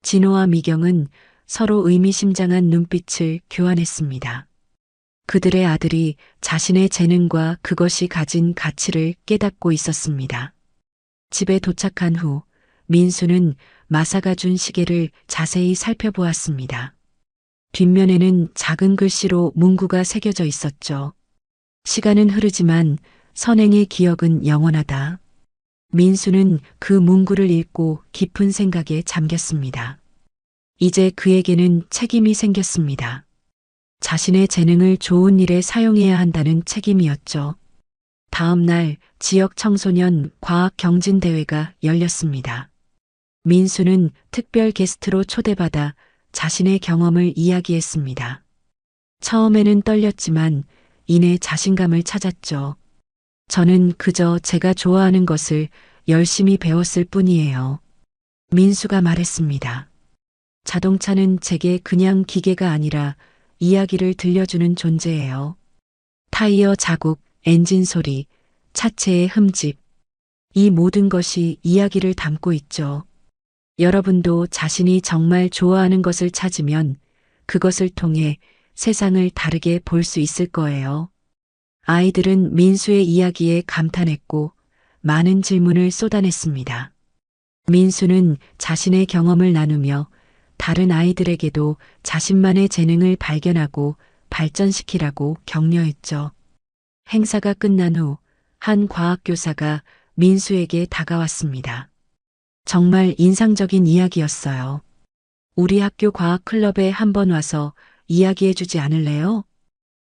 진호와 미경은 서로 의미심장한 눈빛을 교환했습니다. 그들의 아들이 자신의 재능과 그것이 가진 가치를 깨닫고 있었습니다. 집에 도착한 후 민수는 마사가 준 시계를 자세히 살펴보았습니다. 뒷면에는 작은 글씨로 문구가 새겨져 있었죠. 시간은 흐르지만 선행의 기억은 영원하다. 민수는 그 문구를 읽고 깊은 생각에 잠겼습니다. 이제 그에게는 책임이 생겼습니다. 자신의 재능을 좋은 일에 사용해야 한다는 책임이었죠. 다음 날 지역 청소년 과학 경진 대회가 열렸습니다. 민수는 특별 게스트로 초대받아 자신의 경험을 이야기했습니다. 처음에는 떨렸지만 이내 자신감을 찾았죠. 저는 그저 제가 좋아하는 것을 열심히 배웠을 뿐이에요. 민수가 말했습니다. 자동차는 제게 그냥 기계가 아니라 이야기를 들려주는 존재예요. 타이어 자국, 엔진 소리, 차체의 흠집. 이 모든 것이 이야기를 담고 있죠. 여러분도 자신이 정말 좋아하는 것을 찾으면 그것을 통해 세상을 다르게 볼 수 있을 거예요. 아이들은 민수의 이야기에 감탄했고 많은 질문을 쏟아냈습니다. 민수는 자신의 경험을 나누며 다른 아이들에게도 자신만의 재능을 발견하고 발전시키라고 격려했죠. 행사가 끝난 후 한 과학교사가 민수에게 다가왔습니다. 정말 인상적인 이야기였어요. 우리 학교 과학클럽에 한번 와서 이야기해주지 않을래요?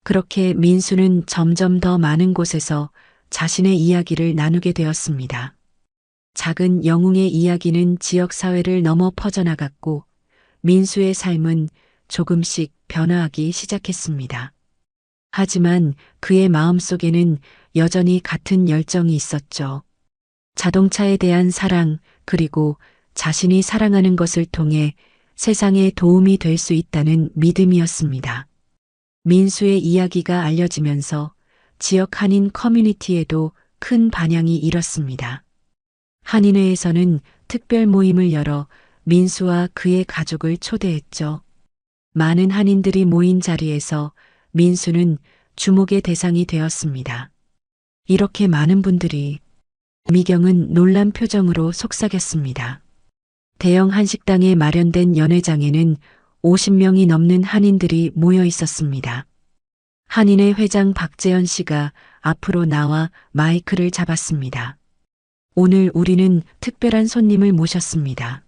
그렇게 민수는 점점 더 많은 곳에서 자신의 이야기를 나누게 되었습니다. 작은 영웅의 이야기는 지역사회를 넘어 퍼져나갔고 민수의 삶은 조금씩 변화하기 시작했습니다. 하지만 그의 마음속에는 여전히 같은 열정이 있었죠. 자동차에 대한 사랑, 그리고 자신이 사랑하는 것을 통해 세상에 도움이 될 수 있다는 믿음이었습니다. 민수의 이야기가 알려지면서 지역 한인 커뮤니티에도 큰 반향이 일었습니다. 한인회에서는 특별 모임을 열어 민수와 그의 가족을 초대했죠. 많은 한인들이 모인 자리에서 민수는 주목의 대상이 되었습니다. 이렇게 많은 분들이 미경은 놀란 표정으로 속삭였습니다. 대형 한식당에 마련된 연회장에는 50명이 넘는 한인들이 모여 있었습니다. 한인회 회장 박재현 씨가 앞으로 나와 마이크를 잡았습니다. 오늘 우리는 특별한 손님을 모셨습니다.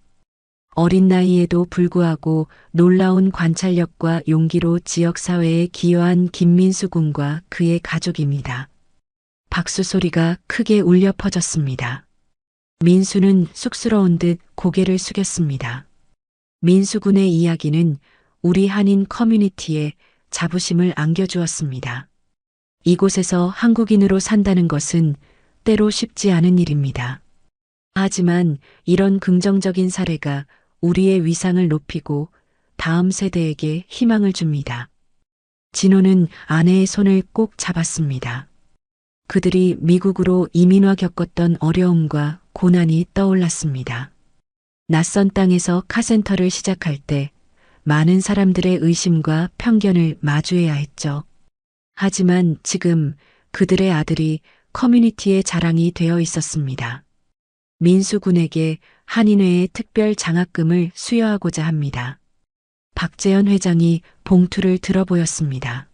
어린 나이에도 불구하고 놀라운 관찰력과 용기로 지역사회에 기여한 김민수 군과 그의 가족입니다. 박수 소리가 크게 울려 퍼졌습니다. 민수는 쑥스러운 듯 고개를 숙였습니다. 민수 군의 이야기는 우리 한인 커뮤니티에 자부심을 안겨주었습니다. 이곳에서 한국인으로 산다는 것은 때로 쉽지 않은 일입니다. 하지만 이런 긍정적인 사례가 우리의 위상을 높이고 다음 세대에게 희망을 줍니다. 진호는 아내의 손을 꼭 잡았습니다. 그들이 미국으로 이민와 겪었던 어려움과 고난이 떠올랐습니다. 낯선 땅에서 카센터를 시작할 때 많은 사람들의 의심과 편견을 마주해야 했죠. 하지만 지금 그들의 아들이 커뮤니티의 자랑이 되어 있었습니다. 민수 군에게 한인회의 특별 장학금을 수여하고자 합니다. 박재현 회장이 봉투를 들어 보였습니다.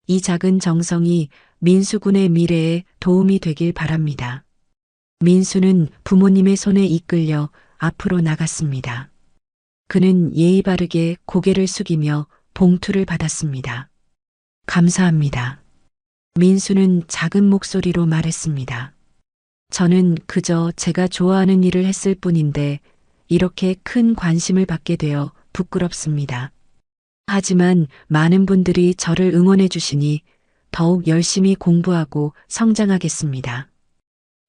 이 작은 정성이 민수 군의 미래에 도움이 되길 바랍니다. 민수는 부모님의 손에 이끌려 앞으로 나갔습니다. 그는 예의 바르게 고개를 숙이며 봉투를 받았습니다. 감사합니다. 민수는 작은 목소리로 말했습니다. 저는 그저 제가 좋아하는 일을 했을 뿐인데 이렇게 큰 관심을 받게 되어 부끄럽습니다. 하지만 많은 분들이 저를 응원해 주시니 더욱 열심히 공부하고 성장하겠습니다.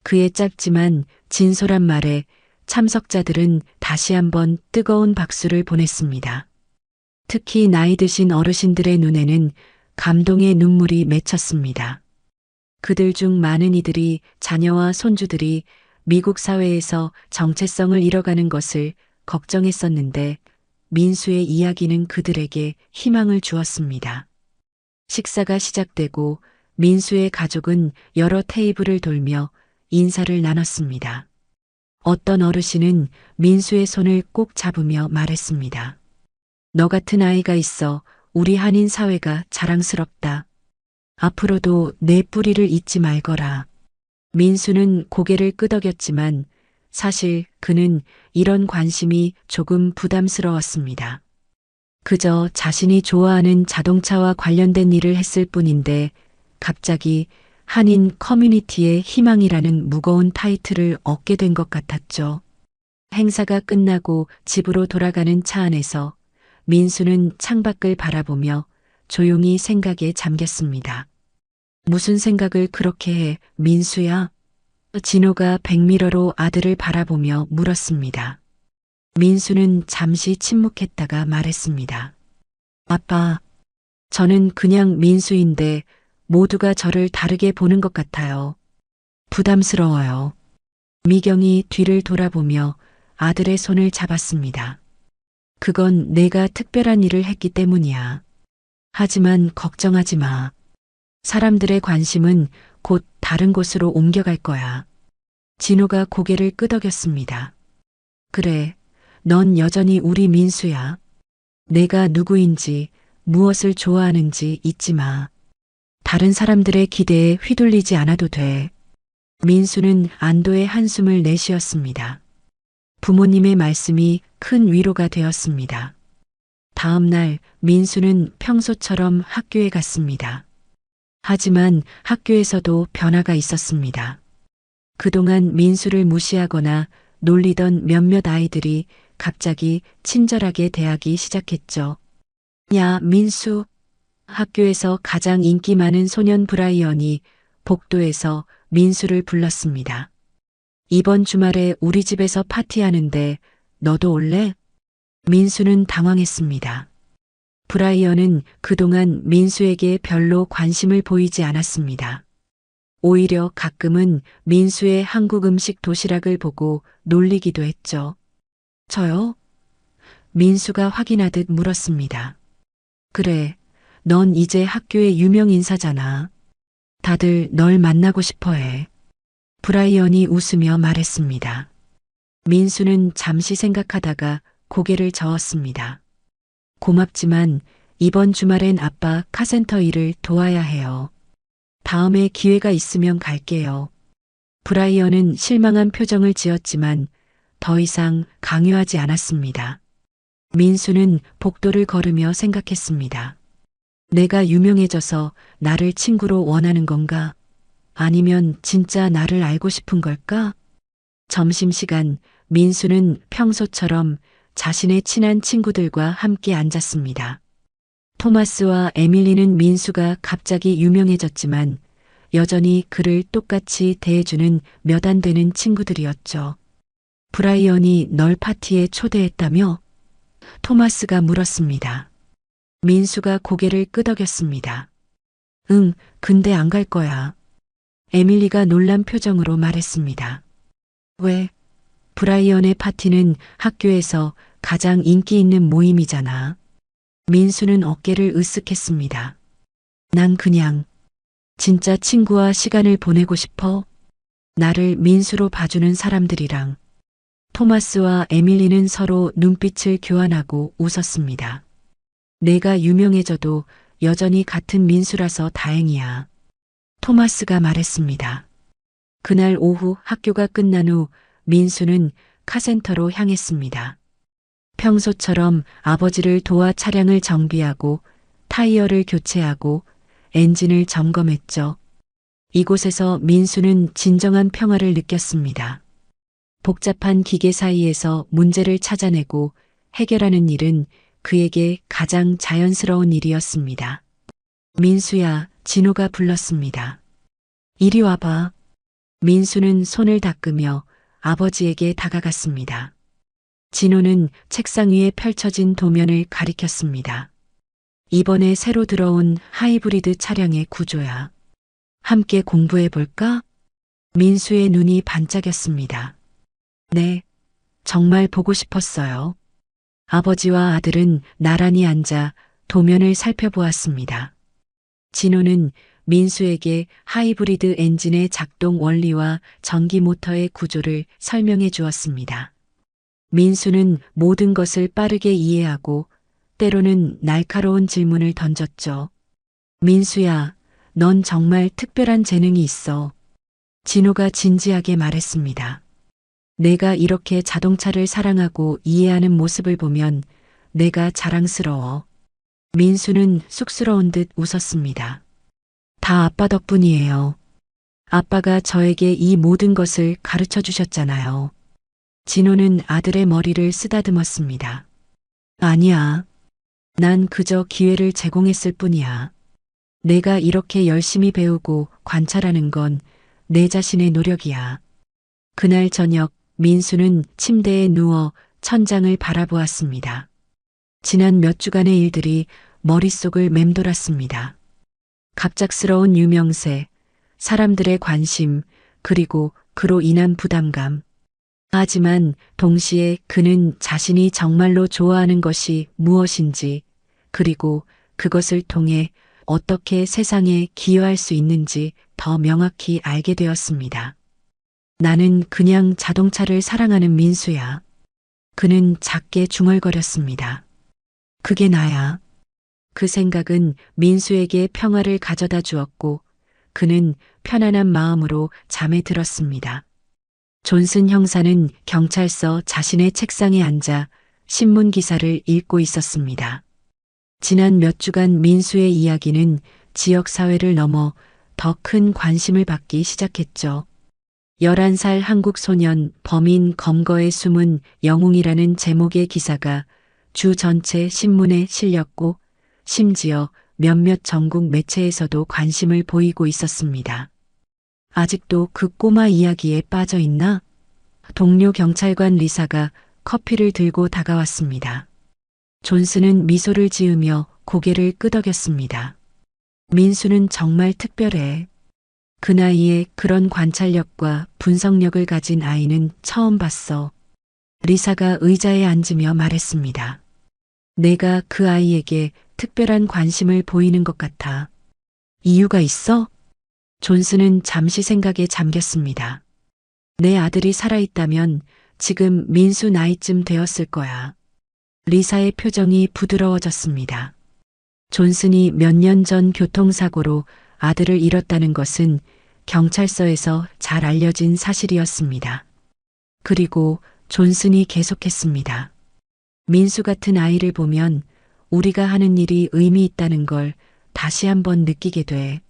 그의 짧지만 진솔한 말에 참석자들은 다시 한번 뜨거운 박수를 보냈습니다. 특히 나이 드신 어르신들의 눈에는 감동의 눈물이 맺혔습니다. 그들 중 많은 이들이 자녀와 손주들이 미국 사회에서 정체성을 잃어가는 것을 걱정했었는데 민수의 이야기는 그들에게 희망을 주었습니다. 식사가 시작되고 민수의 가족은 여러 테이블을 돌며 인사를 나눴습니다. 어떤 어르신은 민수의 손을 꼭 잡으며 말했습니다. 너 같은 아이가 있어 우리 한인 사회가 자랑스럽다. 앞으로도 내 뿌리를 잊지 말거라. 민수는 고개를 끄덕였지만 사실 그는 이런 관심이 조금 부담스러웠습니다. 그저 자신이 좋아하는 자동차와 관련된 일을 했을 뿐인데 갑자기 한인 커뮤니티의 희망이라는 무거운 타이틀을 얻게 된 것 같았죠. 행사가 끝나고 집으로 돌아가는 차 안에서 민수는 창밖을 바라보며 조용히 생각에 잠겼습니다. 무슨 생각을 그렇게 해, 민수야? 진호가 백미러로 아들을 바라보며 물었습니다. 민수는 잠시 침묵했다가 말했습니다. 아빠, 저는 그냥 민수인데 모두가 저를 다르게 보는 것 같아요. 부담스러워요. 미경이 뒤를 돌아보며 아들의 손을 잡았습니다. 그건 내가 특별한 일을 했기 때문이야. 하지만 걱정하지 마. 사람들의 관심은 곧 다른 곳으로 옮겨갈 거야. 진호가 고개를 끄덕였습니다. 그래, 넌 여전히 우리 민수야. 내가 누구인지, 무엇을 좋아하는지 잊지 마. 다른 사람들의 기대에 휘둘리지 않아도 돼. 민수는 안도의 한숨을 내쉬었습니다. 부모님의 말씀이 큰 위로가 되었습니다. 다음 날 민수는 평소처럼 학교에 갔습니다. 하지만 학교에서도 변화가 있었습니다. 그동안 민수를 무시하거나 놀리던 몇몇 아이들이 갑자기 친절하게 대하기 시작했죠. 야, 민수. 학교에서 가장 인기 많은 소년 브라이언이 복도에서 민수를 불렀습니다. 이번 주말에 우리 집에서 파티하는데 너도 올래? 민수는 당황했습니다. 브라이언은 그동안 민수에게 별로 관심을 보이지 않았습니다. 오히려 가끔은 민수의 한국 음식 도시락을 보고 놀리기도 했죠. 저요? 민수가 확인하듯 물었습니다. 그래, 넌 이제 학교의 유명 인사잖아. 다들 널 만나고 싶어 해. 브라이언이 웃으며 말했습니다. 민수는 잠시 생각하다가 고개를 저었습니다. 고맙지만 이번 주말엔 아빠 카센터 일을 도와야 해요. 다음에 기회가 있으면 갈게요. 브라이언은 실망한 표정을 지었지만 더 이상 강요하지 않았습니다. 민수는 복도를 걸으며 생각했습니다. 내가 유명해져서 나를 친구로 원하는 건가? 아니면 진짜 나를 알고 싶은 걸까? 점심시간 민수는 평소처럼 자신의 친한 친구들과 함께 앉았습니다. 토마스와 에밀리는 민수가 갑자기 유명해졌지만 여전히 그를 똑같이 대해주는 몇 안 되는 친구들이었죠. 브라이언이 널 파티에 초대했다며? 토마스가 물었습니다. 민수가 고개를 끄덕였습니다. 응, 근데 안 갈 거야. 에밀리가 놀란 표정으로 말했습니다. 왜? 브라이언의 파티는 학교에서 가장 인기 있는 모임이잖아. 민수는 어깨를 으쓱했습니다. 난 그냥 진짜 친구와 시간을 보내고 싶어. 나를 민수로 봐주는 사람들이랑. 토마스와 에밀리는 서로 눈빛을 교환하고 웃었습니다. 내가 유명해져도 여전히 같은 민수라서 다행이야. 토마스가 말했습니다. 그날 오후 학교가 끝난 후 민수는 카센터로 향했습니다. 평소처럼 아버지를 도와 차량을 정비하고 타이어를 교체하고 엔진을 점검했죠. 이곳에서 민수는 진정한 평화를 느꼈습니다. 복잡한 기계 사이에서 문제를 찾아내고 해결하는 일은 그에게 가장 자연스러운 일이었습니다. 민수야, 진호가 불렀습니다. 이리 와봐. 민수는 손을 닦으며 아버지에게 다가갔습니다. 진호는 책상 위에 펼쳐진 도면을 가리켰습니다. 이번에 새로 들어온 하이브리드 차량의 구조야. 함께 공부해 볼까? 민수의 눈이 반짝였습니다. 네, 정말 보고 싶었어요. 아버지와 아들은 나란히 앉아 도면을 살펴보았습니다. 진호는 민수에게 하이브리드 엔진의 작동 원리와 전기 모터의 구조를 설명해 주었습니다. 민수는 모든 것을 빠르게 이해하고 때로는 날카로운 질문을 던졌죠. 민수야, 넌 정말 특별한 재능이 있어. 진호가 진지하게 말했습니다. 내가 이렇게 자동차를 사랑하고 이해하는 모습을 보면 내가 자랑스러워. 민수는 쑥스러운 듯 웃었습니다. 다 아빠 덕분이에요. 아빠가 저에게 이 모든 것을 가르쳐 주셨잖아요. 진호는 아들의 머리를 쓰다듬었습니다. 아니야. 난 그저 기회를 제공했을 뿐이야. 내가 이렇게 열심히 배우고 관찰하는 건 내 자신의 노력이야. 그날 저녁 민수는 침대에 누워 천장을 바라보았습니다. 지난 몇 주간의 일들이 머릿속을 맴돌았습니다. 갑작스러운 유명세, 사람들의 관심, 그리고 그로 인한 부담감. 하지만 동시에 그는 자신이 정말로 좋아하는 것이 무엇인지, 그리고 그것을 통해 어떻게 세상에 기여할 수 있는지 더 명확히 알게 되었습니다. 나는 그냥 자동차를 사랑하는 민수야. 그는 작게 중얼거렸습니다. 그게 나야. 그 생각은 민수에게 평화를 가져다 주었고 그는 편안한 마음으로 잠에 들었습니다. 존슨 형사는 경찰서 자신의 책상에 앉아 신문 기사를 읽고 있었습니다. 지난 몇 주간 민수의 이야기는 지역 사회를 넘어 더 큰 관심을 받기 시작했죠. 11살 한국 소년 범인 검거의 숨은 영웅이라는 제목의 기사가 주 전체 신문에 실렸고 심지어 몇몇 전국 매체에서도 관심을 보이고 있었습니다. 아직도 그 꼬마 이야기에 빠져 있나? 동료 경찰관 리사가 커피를 들고 다가왔습니다. 존슨은 미소를 지으며 고개를 끄덕였습니다. 민수는 정말 특별해. 그 나이에 그런 관찰력과 분석력을 가진 아이는 처음 봤어. 리사가 의자에 앉으며 말했습니다. 내가 그 아이에게 특별한 관심을 보이는 것 같아. 이유가 있어? 존슨은 잠시 생각에 잠겼습니다. 내 아들이 살아있다면 지금 민수 나이쯤 되었을 거야. 리사의 표정이 부드러워졌습니다. 존슨이 몇 년 전 교통사고로 아들을 잃었다는 것은 경찰서에서 잘 알려진 사실이었습니다. 그리고 존슨이 계속했습니다. 민수 같은 아이를 보면 우리가 하는 일이 의미 있다는 걸 다시 한번 느끼게 돼.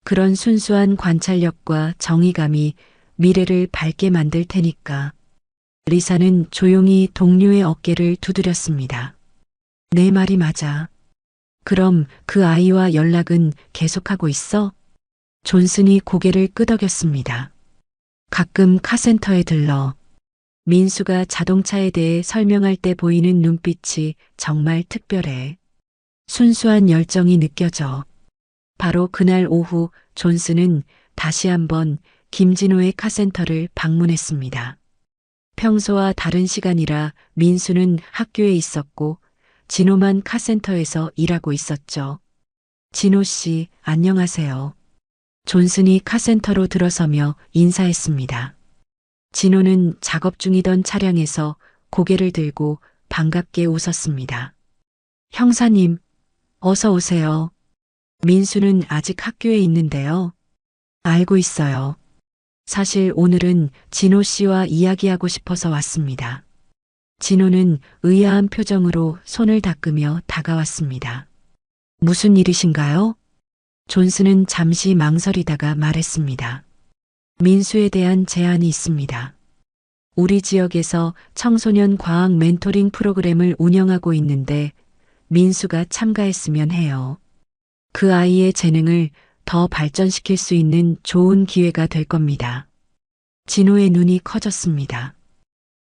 그런 순수한 관찰력과 정의감이 미래를 밝게 만들 테니까. 리사는 조용히 동료의 어깨를 두드렸습니다. 내 말이 맞아. 그럼 그 아이와 연락은 계속하고 있어? 존슨이 고개를 끄덕였습니다. 가끔 카센터에 들러. 민수가 자동차에 대해 설명할 때 보이는 눈빛이 정말 특별해. 순수한 열정이 느껴져. 바로 그날 오후 존슨은 다시 한번 김진호의 카센터를 방문했습니다. 평소와 다른 시간이라 민수는 학교에 있었고 진호만 카센터에서 일하고 있었죠. 진호 씨, 안녕하세요. 존슨이 카센터로 들어서며 인사했습니다. 진호는 작업 중이던 차량에서 고개를 들고 반갑게 웃었습니다. 형사님, 어서 오세요. 민수는 아직 학교에 있는데요. 알고 있어요. 사실 오늘은 진호 씨와 이야기하고 싶어서 왔습니다. 진호는 의아한 표정으로 손을 닦으며 다가왔습니다. 무슨 일이신가요? 존스는 잠시 망설이다가 말했습니다. 민수에 대한 제안이 있습니다. 우리 지역에서 청소년 과학 멘토링 프로그램을 운영하고 있는데 민수가 참가했으면 해요. 그 아이의 재능을 더 발전시킬 수 있는 좋은 기회가 될 겁니다. 진호의 눈이 커졌습니다.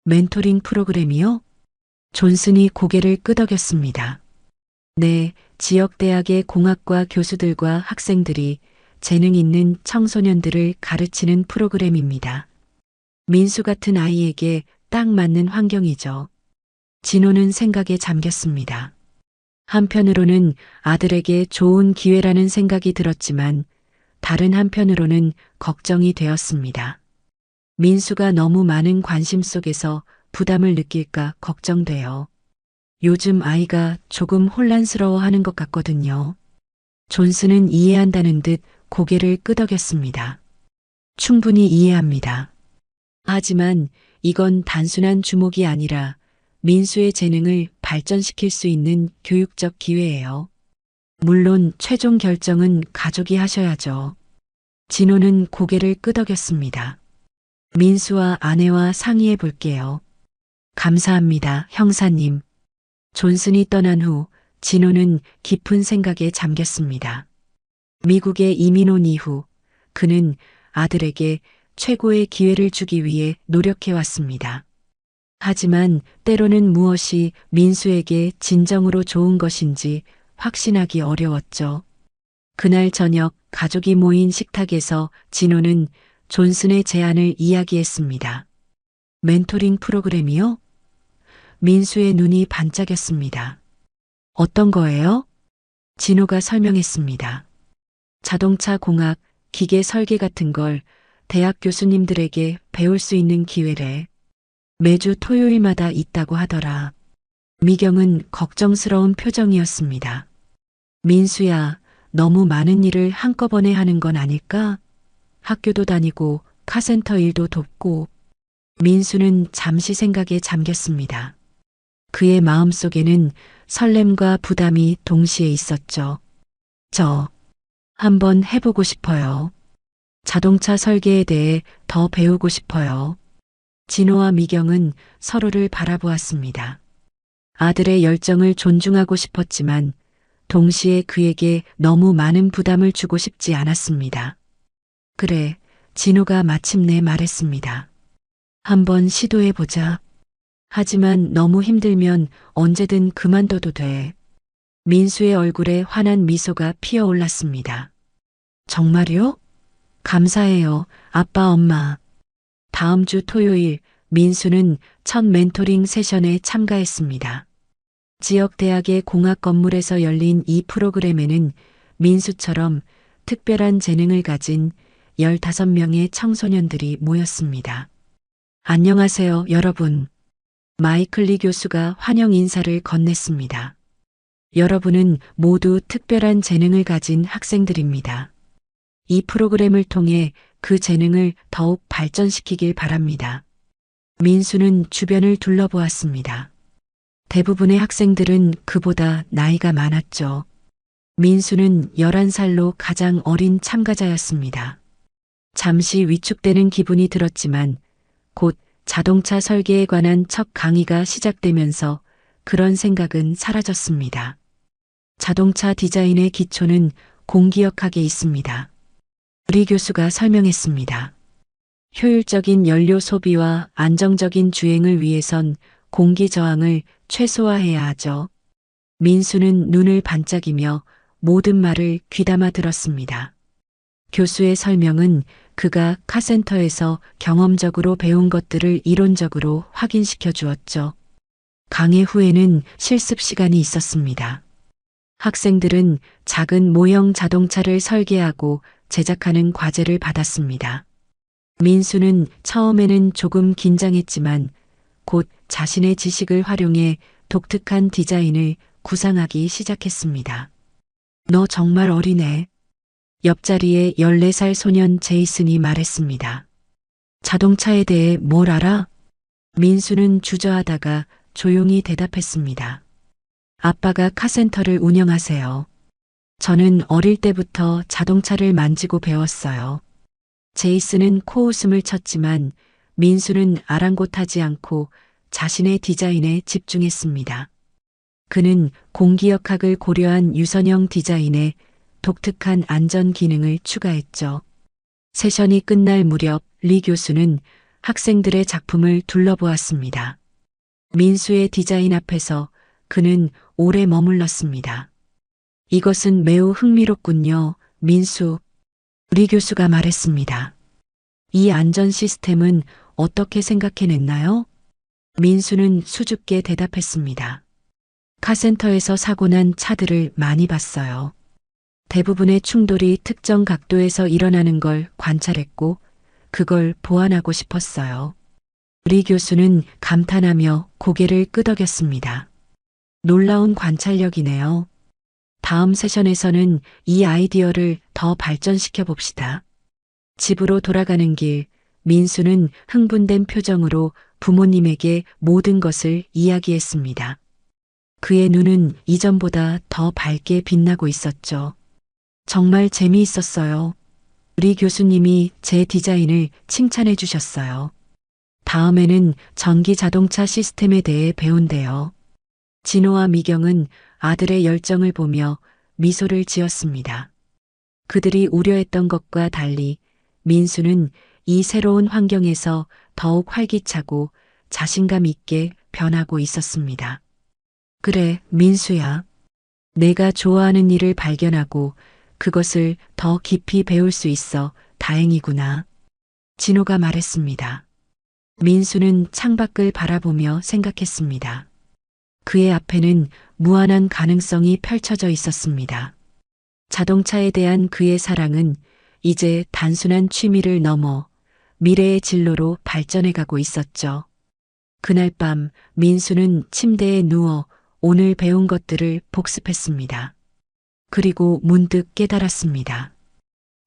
멘토링 프로그램이요? 존슨이 고개를 끄덕였습니다. 네, 지역 대학의 공학과 교수들과 학생들이 재능 있는 청소년들을 가르치는 프로그램입니다. 민수 같은 아이에게 딱 맞는 환경이죠. 진호는 생각에 잠겼습니다. 한편으로는 아들에게 좋은 기회라는 생각이 들었지만 다른 한편으로는 걱정이 되었습니다. 민수가 너무 많은 관심 속에서 부담을 느낄까 걱정돼요. 요즘 아이가 조금 혼란스러워하는 것 같거든요. 존스는 이해한다는 듯 고개를 끄덕였습니다. 충분히 이해합니다. 하지만 이건 단순한 주목이 아니라 민수의 재능을 발전시킬 수 있는 교육적 기회예요. 물론 최종 결정은 가족이 하셔야죠. 진호는 고개를 끄덕였습니다. 민수와 아내와 상의해 볼게요. 감사합니다, 형사님. 존슨이 떠난 후 진호는 깊은 생각에 잠겼습니다. 미국에 이민 온 이후 그는 아들에게 최고의 기회를 주기 위해 노력해 왔습니다. 하지만 때로는 무엇이 민수에게 진정으로 좋은 것인지 확신하기 어려웠죠. 그날 저녁 가족이 모인 식탁에서 진호는 존슨의 제안을 이야기했습니다. 멘토링 프로그램이요? 민수의 눈이 반짝였습니다. 어떤 거예요? 진호가 설명했습니다. 자동차 공학, 기계 설계 같은 걸 대학 교수님들에게 배울 수 있는 기회래. 매주 토요일마다 있다고 하더라. 미경은 걱정스러운 표정이었습니다. 민수야, 너무 많은 일을 한꺼번에 하는 건 아닐까? 학교도 다니고 카센터 일도 돕고. 민수는 잠시 생각에 잠겼습니다. 그의 마음속에는 설렘과 부담이 동시에 있었죠. 저 한번 해보고 싶어요. 자동차 설계에 대해 더 배우고 싶어요. 진호와 미경은 서로를 바라보았습니다. 아들의 열정을 존중하고 싶었지만 동시에 그에게 너무 많은 부담을 주고 싶지 않았습니다. 그래, 진호가 마침내 말했습니다. 한번 시도해보자. 하지만 너무 힘들면 언제든 그만둬도 돼. 민수의 얼굴에 환한 미소가 피어올랐습니다. 정말요? 감사해요, 아빠, 엄마. 다음 주 토요일 민수는 첫 멘토링 세션에 참가했습니다. 지역 대학의 공학 건물에서 열린 이 프로그램에는 민수처럼 특별한 재능을 가진 15명의 청소년들이 모였습니다. 안녕하세요, 여러분. 마이클리 교수가 환영 인사를 건넸습니다. 여러분은 모두 특별한 재능을 가진 학생들입니다. 이 프로그램을 통해 그 재능을 더욱 발전시키길 바랍니다. 민수는 주변을 둘러보았습니다. 대부분의 학생들은 그보다 나이가 많았죠. 민수는 11살로 가장 어린 참가자였습니다. 잠시 위축되는 기분이 들었지만 곧 자동차 설계에 관한 첫 강의가 시작되면서 그런 생각은 사라졌습니다. 자동차 디자인의 기초는 공기역학에 있습니다. 우리 교수가 설명했습니다. 효율적인 연료 소비와 안정적인 주행을 위해선 공기 저항을 최소화해야 하죠. 민수는 눈을 반짝이며 모든 말을 귀담아 들었습니다. 교수의 설명은 그가 카센터에서 경험적으로 배운 것들을 이론적으로 확인시켜 주었죠. 강의 후에는 실습 시간이 있었습니다. 학생들은 작은 모형 자동차를 설계하고 제작하는 과제를 받았습니다. 민수는 처음에는 조금 긴장했지만 곧 자신의 지식을 활용해 독특한 디자인을 구상하기 시작했습니다. 너 정말 어리네. 옆자리에 14살 소년 제이슨이 말했습니다. 자동차에 대해 뭘 알아? 민수는 주저하다가 조용히 대답했습니다. 아빠가 카센터를 운영하세요. 저는 어릴 때부터 자동차를 만지고 배웠어요. 제이슨은 코웃음을 쳤지만 민수는 아랑곳하지 않고 자신의 디자인에 집중했습니다. 그는 공기역학을 고려한 유선형 디자인에 독특한 안전 기능을 추가했죠. 세션이 끝날 무렵 리 교수는 학생들의 작품을 둘러보았습니다. 민수의 디자인 앞에서 그는 오래 머물렀습니다. 이것은 매우 흥미롭군요, 민수. 리 교수가 말했습니다. 이 안전 시스템은 어떻게 생각해냈나요? 민수는 수줍게 대답했습니다. 카센터에서 사고 난 차들을 많이 봤어요. 대부분의 충돌이 특정 각도에서 일어나는 걸 관찰했고 그걸 보완하고 싶었어요. 리 교수는 감탄하며 고개를 끄덕였습니다. 놀라운 관찰력이네요. 다음 세션에서는 이 아이디어를 더 발전시켜 봅시다. 집으로 돌아가는 길, 민수는 흥분된 표정으로 부모님에게 모든 것을 이야기했습니다. 그의 눈은 이전보다 더 밝게 빛나고 있었죠. 정말 재미있었어요. 리 교수님이 제 디자인을 칭찬해 주셨어요. 다음에는 전기 자동차 시스템에 대해 배운대요. 진호와 미경은 아들의 열정을 보며 미소를 지었습니다. 그들이 우려했던 것과 달리 민수는 이 새로운 환경에서 더욱 활기차고 자신감 있게 변하고 있었습니다. 그래, 민수야. 내가 좋아하는 일을 발견하고 그것을 더 깊이 배울 수 있어 다행이구나. 진호가 말했습니다. 민수는 창밖을 바라보며 생각했습니다. 그의 앞에는 무한한 가능성이 펼쳐져 있었습니다. 자동차에 대한 그의 사랑은 이제 단순한 취미를 넘어 미래의 진로로 발전해가고 있었죠. 그날 밤 민수는 침대에 누워 오늘 배운 것들을 복습했습니다. 그리고 문득 깨달았습니다.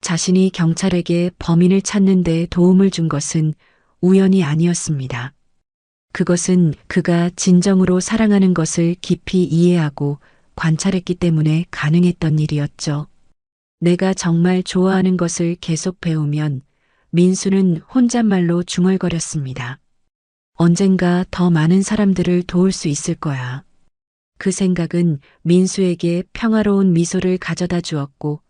자신이 경찰에게 범인을 찾는 데 도움을 준 것은 우연이 아니었습니다. 그것은 그가 진정으로 사랑하는 것을 깊이 이해하고 관찰했기 때문에 가능했던 일이었죠. 내가 정말 좋아하는 것을 계속 배우면 민수는 혼잣말로 중얼거렸습니다. 언젠가 더 많은 사람들을 도울 수 있을 거야. 그 생각은 민수에게 평화로운 미소를 가져다 주었고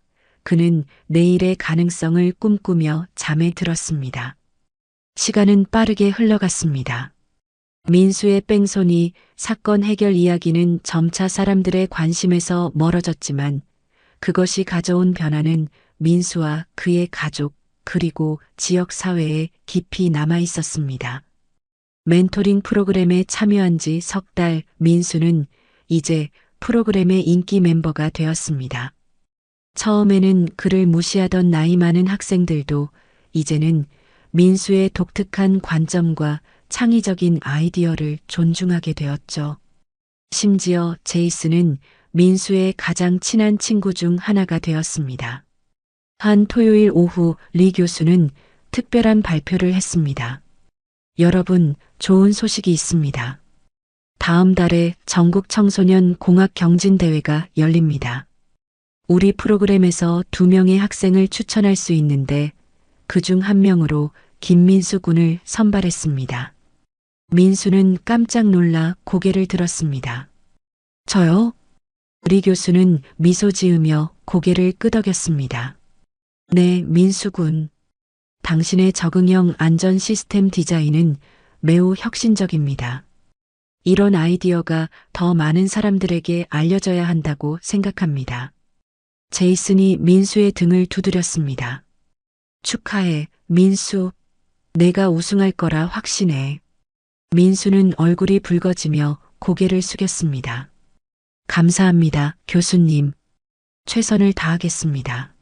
그는 내일의 가능성을 꿈꾸며 잠에 들었습니다. 시간은 빠르게 흘러갔습니다. 민수의 뺑소니, 사건 해결 이야기는 점차 사람들의 관심에서 멀어졌지만 그것이 가져온 변화는 민수와 그의 가족 그리고 지역 사회에 깊이 남아 있었습니다. 멘토링 프로그램에 참여한 지 석 달 민수는 이제 프로그램의 인기 멤버가 되었습니다. 처음에는 그를 무시하던 나이 많은 학생들도 이제는 민수의 독특한 관점과 창의적인 아이디어를 존중하게 되었죠. 심지어 제이슨은 민수의 가장 친한 친구 중 하나가 되었습니다. 한 토요일 오후 리 교수는 특별한 발표를 했습니다. 여러분, 좋은 소식이 있습니다. 다음 달에 전국 청소년 공학 경진대회가 열립니다. 우리 프로그램에서 2명의 학생을 추천할 수 있는데 그중 1명으로 김민수 군을 선발했습니다. 민수는 깜짝 놀라 고개를 들었습니다. 저요? 리 교수는 미소 지으며 고개를 끄덕였습니다. 네, 민수 군. 당신의 적응형 안전 시스템 디자인은 매우 혁신적입니다. 이런 아이디어가 더 많은 사람들에게 알려져야 한다고 생각합니다. 제이슨이 민수의 등을 두드렸습니다. 축하해, 민수. 내가 우승할 거라 확신해. 민수는 얼굴이 붉어지며 고개를 숙였습니다. 감사합니다, 교수님. 최선을 다하겠습니다.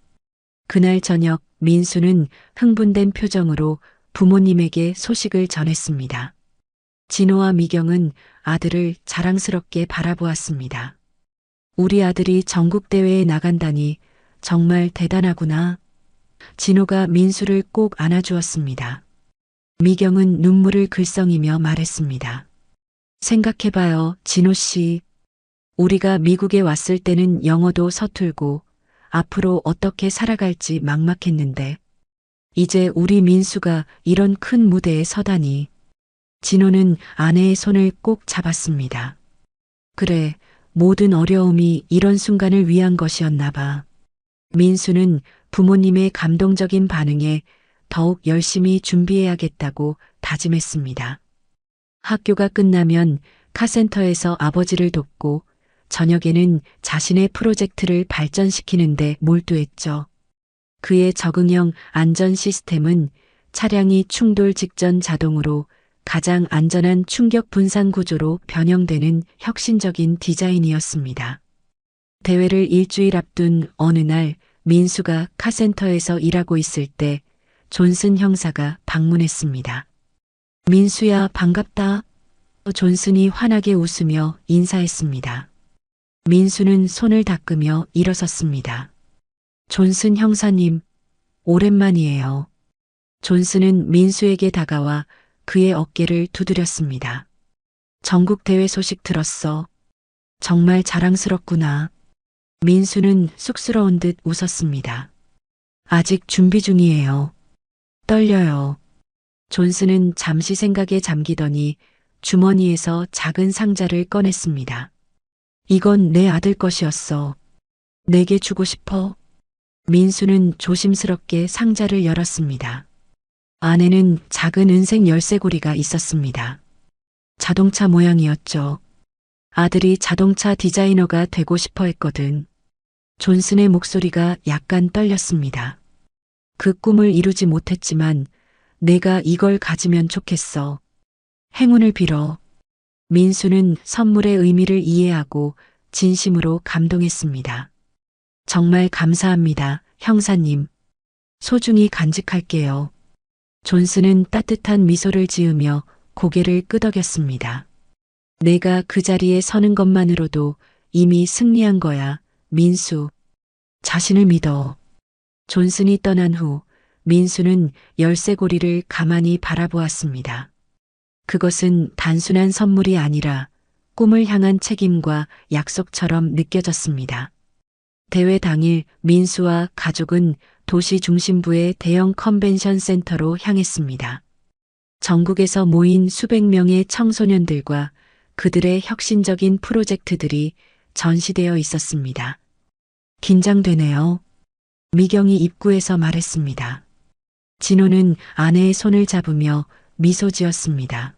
그날 저녁 민수는 흥분된 표정으로 부모님에게 소식을 전했습니다. 진호와 미경은 아들을 자랑스럽게 바라보았습니다. 우리 아들이 전국대회에 나간다니 정말 대단하구나. 진호가 민수를 꼭 안아주었습니다. 미경은 눈물을 글썽이며 말했습니다. 생각해봐요, 진호 씨. 우리가 미국에 왔을 때는 영어도 서툴고 앞으로 어떻게 살아갈지 막막했는데 이제 우리 민수가 이런 큰 무대에 서다니. 진호는 아내의 손을 꼭 잡았습니다. 그래, 모든 어려움이 이런 순간을 위한 것이었나 봐. 민수는 부모님의 감동적인 반응에 더욱 열심히 준비해야겠다고 다짐했습니다. 학교가 끝나면 카센터에서 아버지를 돕고 저녁에는 자신의 프로젝트를 발전시키는데 몰두했죠. 그의 적응형 안전 시스템은 차량이 충돌 직전 자동으로 가장 안전한 충격 분산 구조로 변형되는 혁신적인 디자인이었습니다. 대회를 일주일 앞둔 어느 날 민수가 카센터에서 일하고 있을 때 존슨 형사가 방문했습니다. 민수야, 반갑다. 존슨이 환하게 웃으며 인사했습니다. 민수는 손을 닦으며 일어섰습니다. 존슨 형사님, 오랜만이에요. 존슨은 민수에게 다가와 그의 어깨를 두드렸습니다. 전국 대회 소식 들었어. 정말 자랑스럽구나. 민수는 쑥스러운 듯 웃었습니다. 아직 준비 중이에요. 떨려요. 존슨은 잠시 생각에 잠기더니 주머니에서 작은 상자를 꺼냈습니다. 이건 내 아들 것이었어. 내게 주고 싶어. 민수는 조심스럽게 상자를 열었습니다. 안에는 작은 은색 열쇠고리가 있었습니다. 자동차 모양이었죠. 아들이 자동차 디자이너가 되고 싶어 했거든. 존슨의 목소리가 약간 떨렸습니다. 그 꿈을 이루지 못했지만 내가 이걸 가지면 좋겠어. 행운을 빌어. 민수는 선물의 의미를 이해하고 진심으로 감동했습니다. 정말 감사합니다, 형사님. 소중히 간직할게요. 존슨은 따뜻한 미소를 지으며 고개를 끄덕였습니다. 내가 그 자리에 서는 것만으로도 이미 승리한 거야, 민수. 자신을 믿어. 존슨이 떠난 후 민수는 열쇠고리를 가만히 바라보았습니다. 그것은 단순한 선물이 아니라 꿈을 향한 책임과 약속처럼 느껴졌습니다. 대회 당일 민수와 가족은 도시 중심부의 대형 컨벤션 센터로 향했습니다. 전국에서 모인 수백 명의 청소년들과 그들의 혁신적인 프로젝트들이 전시되어 있었습니다. 긴장되네요. 미경이 입구에서 말했습니다. 진호는 아내의 손을 잡으며 미소 지었습니다.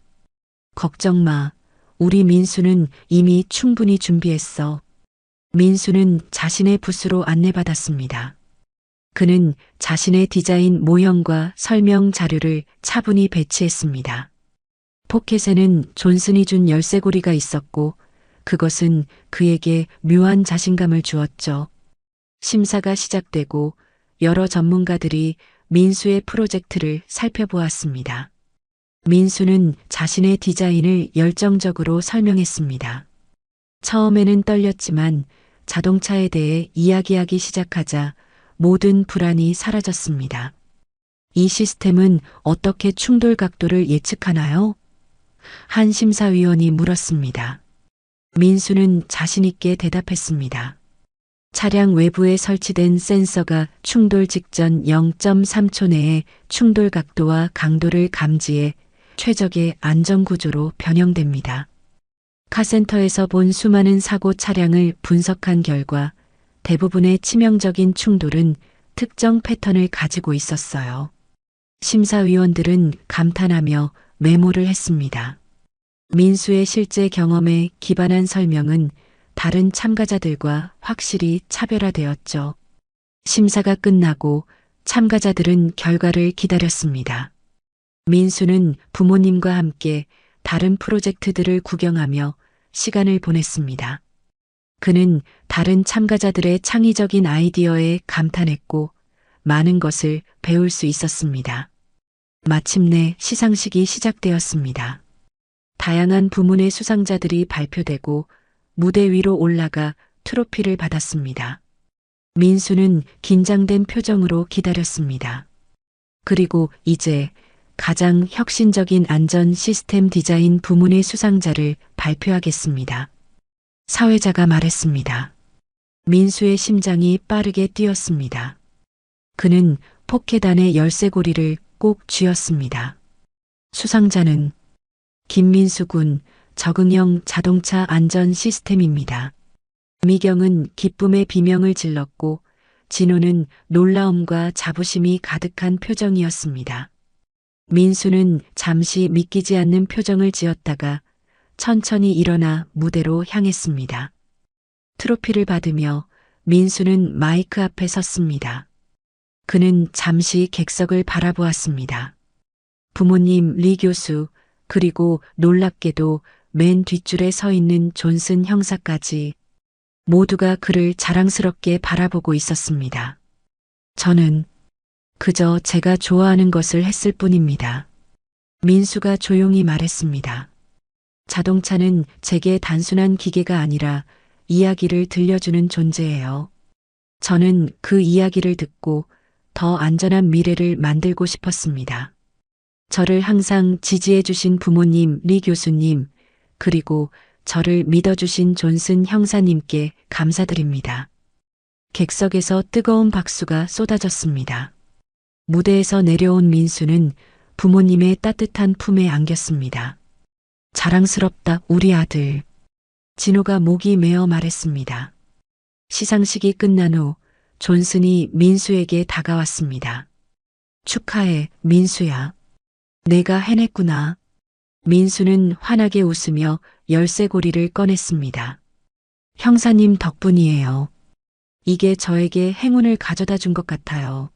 걱정 마. 우리 민수는 이미 충분히 준비했어. 민수는 자신의 부스로 안내받았습니다. 그는 자신의 디자인 모형과 설명 자료를 차분히 배치했습니다. 포켓에는 존슨이 준 열쇠고리가 있었고 그것은 그에게 묘한 자신감을 주었죠. 심사가 시작되고 여러 전문가들이 민수의 프로젝트를 살펴보았습니다. 민수는 자신의 디자인을 열정적으로 설명했습니다. 처음에는 떨렸지만 자동차에 대해 이야기하기 시작하자 모든 불안이 사라졌습니다. 이 시스템은 어떻게 충돌 각도를 예측하나요? 한 심사위원이 물었습니다. 민수는 자신있게 대답했습니다. 차량 외부에 설치된 센서가 충돌 직전 0.3초 내에 충돌 각도와 강도를 감지해 최적의 안전구조로 변형됩니다. 카센터에서 본 수많은 사고 차량을 분석한 결과 대부분의 치명적인 충돌은 특정 패턴을 가지고 있었어요. 심사위원들은 감탄하며 메모를 했습니다. 민수의 실제 경험에 기반한 설명은 다른 참가자들과 확실히 차별화되었죠. 심사가 끝나고 참가자들은 결과를 기다렸습니다. 민수는 부모님과 함께 다른 프로젝트들을 구경하며 시간을 보냈습니다. 그는 다른 참가자들의 창의적인 아이디어에 감탄했고 많은 것을 배울 수 있었습니다. 마침내 시상식이 시작되었습니다. 다양한 부문의 수상자들이 발표되고 무대 위로 올라가 트로피를 받았습니다. 민수는 긴장된 표정으로 기다렸습니다. 그리고 이제 가장 혁신적인 안전 시스템 디자인 부문의 수상자를 발표하겠습니다. 사회자가 말했습니다. 민수의 심장이 빠르게 뛰었습니다. 그는 포켓안의 열쇠고리를 꼭 쥐었습니다. 수상자는 김민수 군 적응형 자동차 안전 시스템입니다. 미경은 기쁨의 비명을 질렀고 진호는 놀라움과 자부심이 가득한 표정이었습니다. 민수는 잠시 믿기지 않는 표정을 지었다가 천천히 일어나 무대로 향했습니다. 트로피를 받으며 민수는 마이크 앞에 섰습니다. 그는 잠시 객석을 바라보았습니다. 부모님 리 교수, 그리고 놀랍게도 맨 뒷줄에 서 있는 존슨 형사까지 모두가 그를 자랑스럽게 바라보고 있었습니다. 저는 그저 제가 좋아하는 것을 했을 뿐입니다. 민수가 조용히 말했습니다. 자동차는 제게 단순한 기계가 아니라 이야기를 들려주는 존재예요. 저는 그 이야기를 듣고 더 안전한 미래를 만들고 싶었습니다. 저를 항상 지지해 주신 부모님 리 교수님, 그리고 저를 믿어주신 존슨 형사님께 감사드립니다. 객석에서 뜨거운 박수가 쏟아졌습니다. 무대에서 내려온 민수는 부모님의 따뜻한 품에 안겼습니다. 자랑스럽다 우리 아들. 진호가 목이 메어 말했습니다. 시상식이 끝난 후 존슨이 민수에게 다가왔습니다. 축하해, 민수야. 내가 해냈구나. 민수는 환하게 웃으며 열쇠고리를 꺼냈습니다. 형사님 덕분이에요. 이게 저에게 행운을 가져다 준 것 같아요.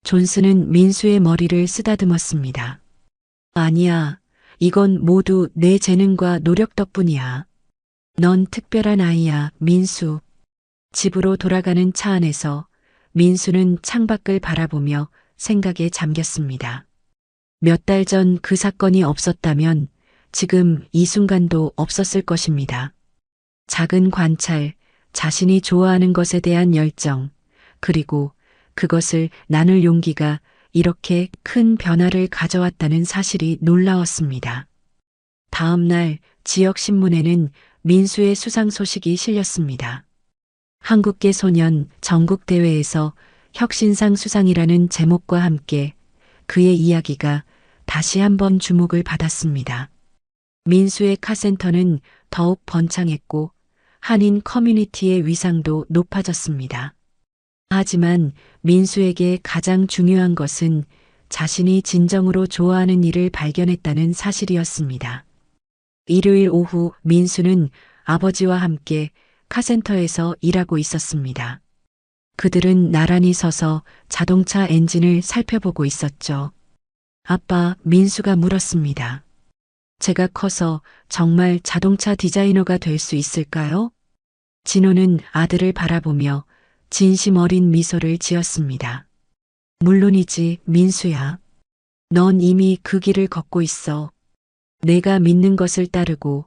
존슨은 민수의 머리를 쓰다듬었습니다. 아니야. 이건 모두 내 재능과 노력 덕분이야. 넌 특별한 아이야, 민수. 집으로 돌아가는 차 안에서 민수는 창밖을 바라보며 생각에 잠겼습니다. 몇 달 전 그 사건이 없었다면 지금 이 순간도 없었을 것입니다. 작은 관찰, 자신이 좋아하는 것에 대한 열정, 그리고 그것을 나눌 용기가 이렇게 큰 변화를 가져왔다는 사실이 놀라웠습니다. 다음 날 지역신문에는 민수의 수상 소식이 실렸습니다. 한국계 소년 전국대회에서 혁신상 수상이라는 제목과 함께 그의 이야기가 다시 한번 주목을 받았습니다. 민수의 카센터는 더욱 번창했고 한인 커뮤니티의 위상도 높아졌습니다. 하지만 민수에게 가장 중요한 것은 자신이 진정으로 좋아하는 일을 발견했다는 사실이었습니다. 일요일 오후 민수는 아버지와 함께 카센터에서 일하고 있었습니다. 그들은 나란히 서서 자동차 엔진을 살펴보고 있었죠. 아빠, 민수가 물었습니다. 제가 커서 정말 자동차 디자이너가 될 수 있을까요? 진호는 아들을 바라보며 진심 어린 미소를 지었습니다. 물론이지, 민수야. 넌 이미 그 길을 걷고 있어. 내가 믿는 것을 따르고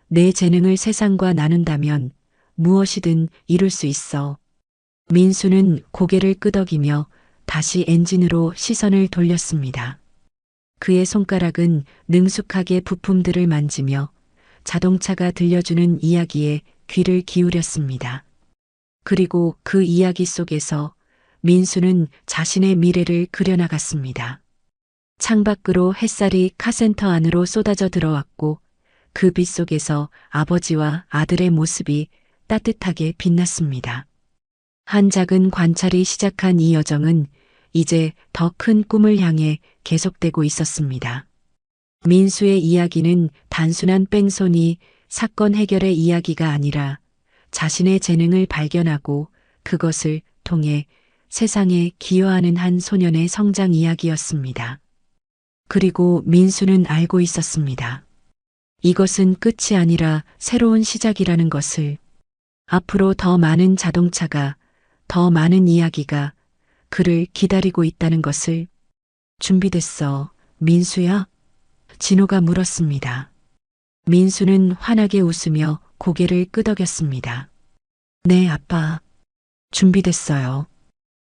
내 재능을 세상과 나눈다면 무엇이든 이룰 수 있어. 민수는 고개를 끄덕이며 다시 엔진으로 시선을 돌렸습니다. 그의 손가락은 능숙하게 부품들을 만지며 자동차가 들려주는 이야기에 귀를 기울였습니다. 그리고 그 이야기 속에서 민수는 자신의 미래를 그려나갔습니다. 창밖으로 햇살이 카센터 안으로 쏟아져 들어왔고 그 빛 속에서 아버지와 아들의 모습이 따뜻하게 빛났습니다. 한 작은 관찰이 시작한 이 여정은 이제 더 큰 꿈을 향해 계속되고 있었습니다. 민수의 이야기는 단순한 뺑소니, 사건 해결의 이야기가 아니라 자신의 재능을 발견하고 그것을 통해 세상에 기여하는 한 소년의 성장 이야기였습니다. 그리고 민수는 알고 있었습니다. 이것은 끝이 아니라 새로운 시작이라는 것을. 앞으로 더 많은 자동차가, 더 많은 이야기가 그를 기다리고 있다는 것을. 준비됐어, 민수야? 진호가 물었습니다. 민수는 환하게 웃으며 고개를 끄덕였습니다. 네, 아빠. 준비됐어요.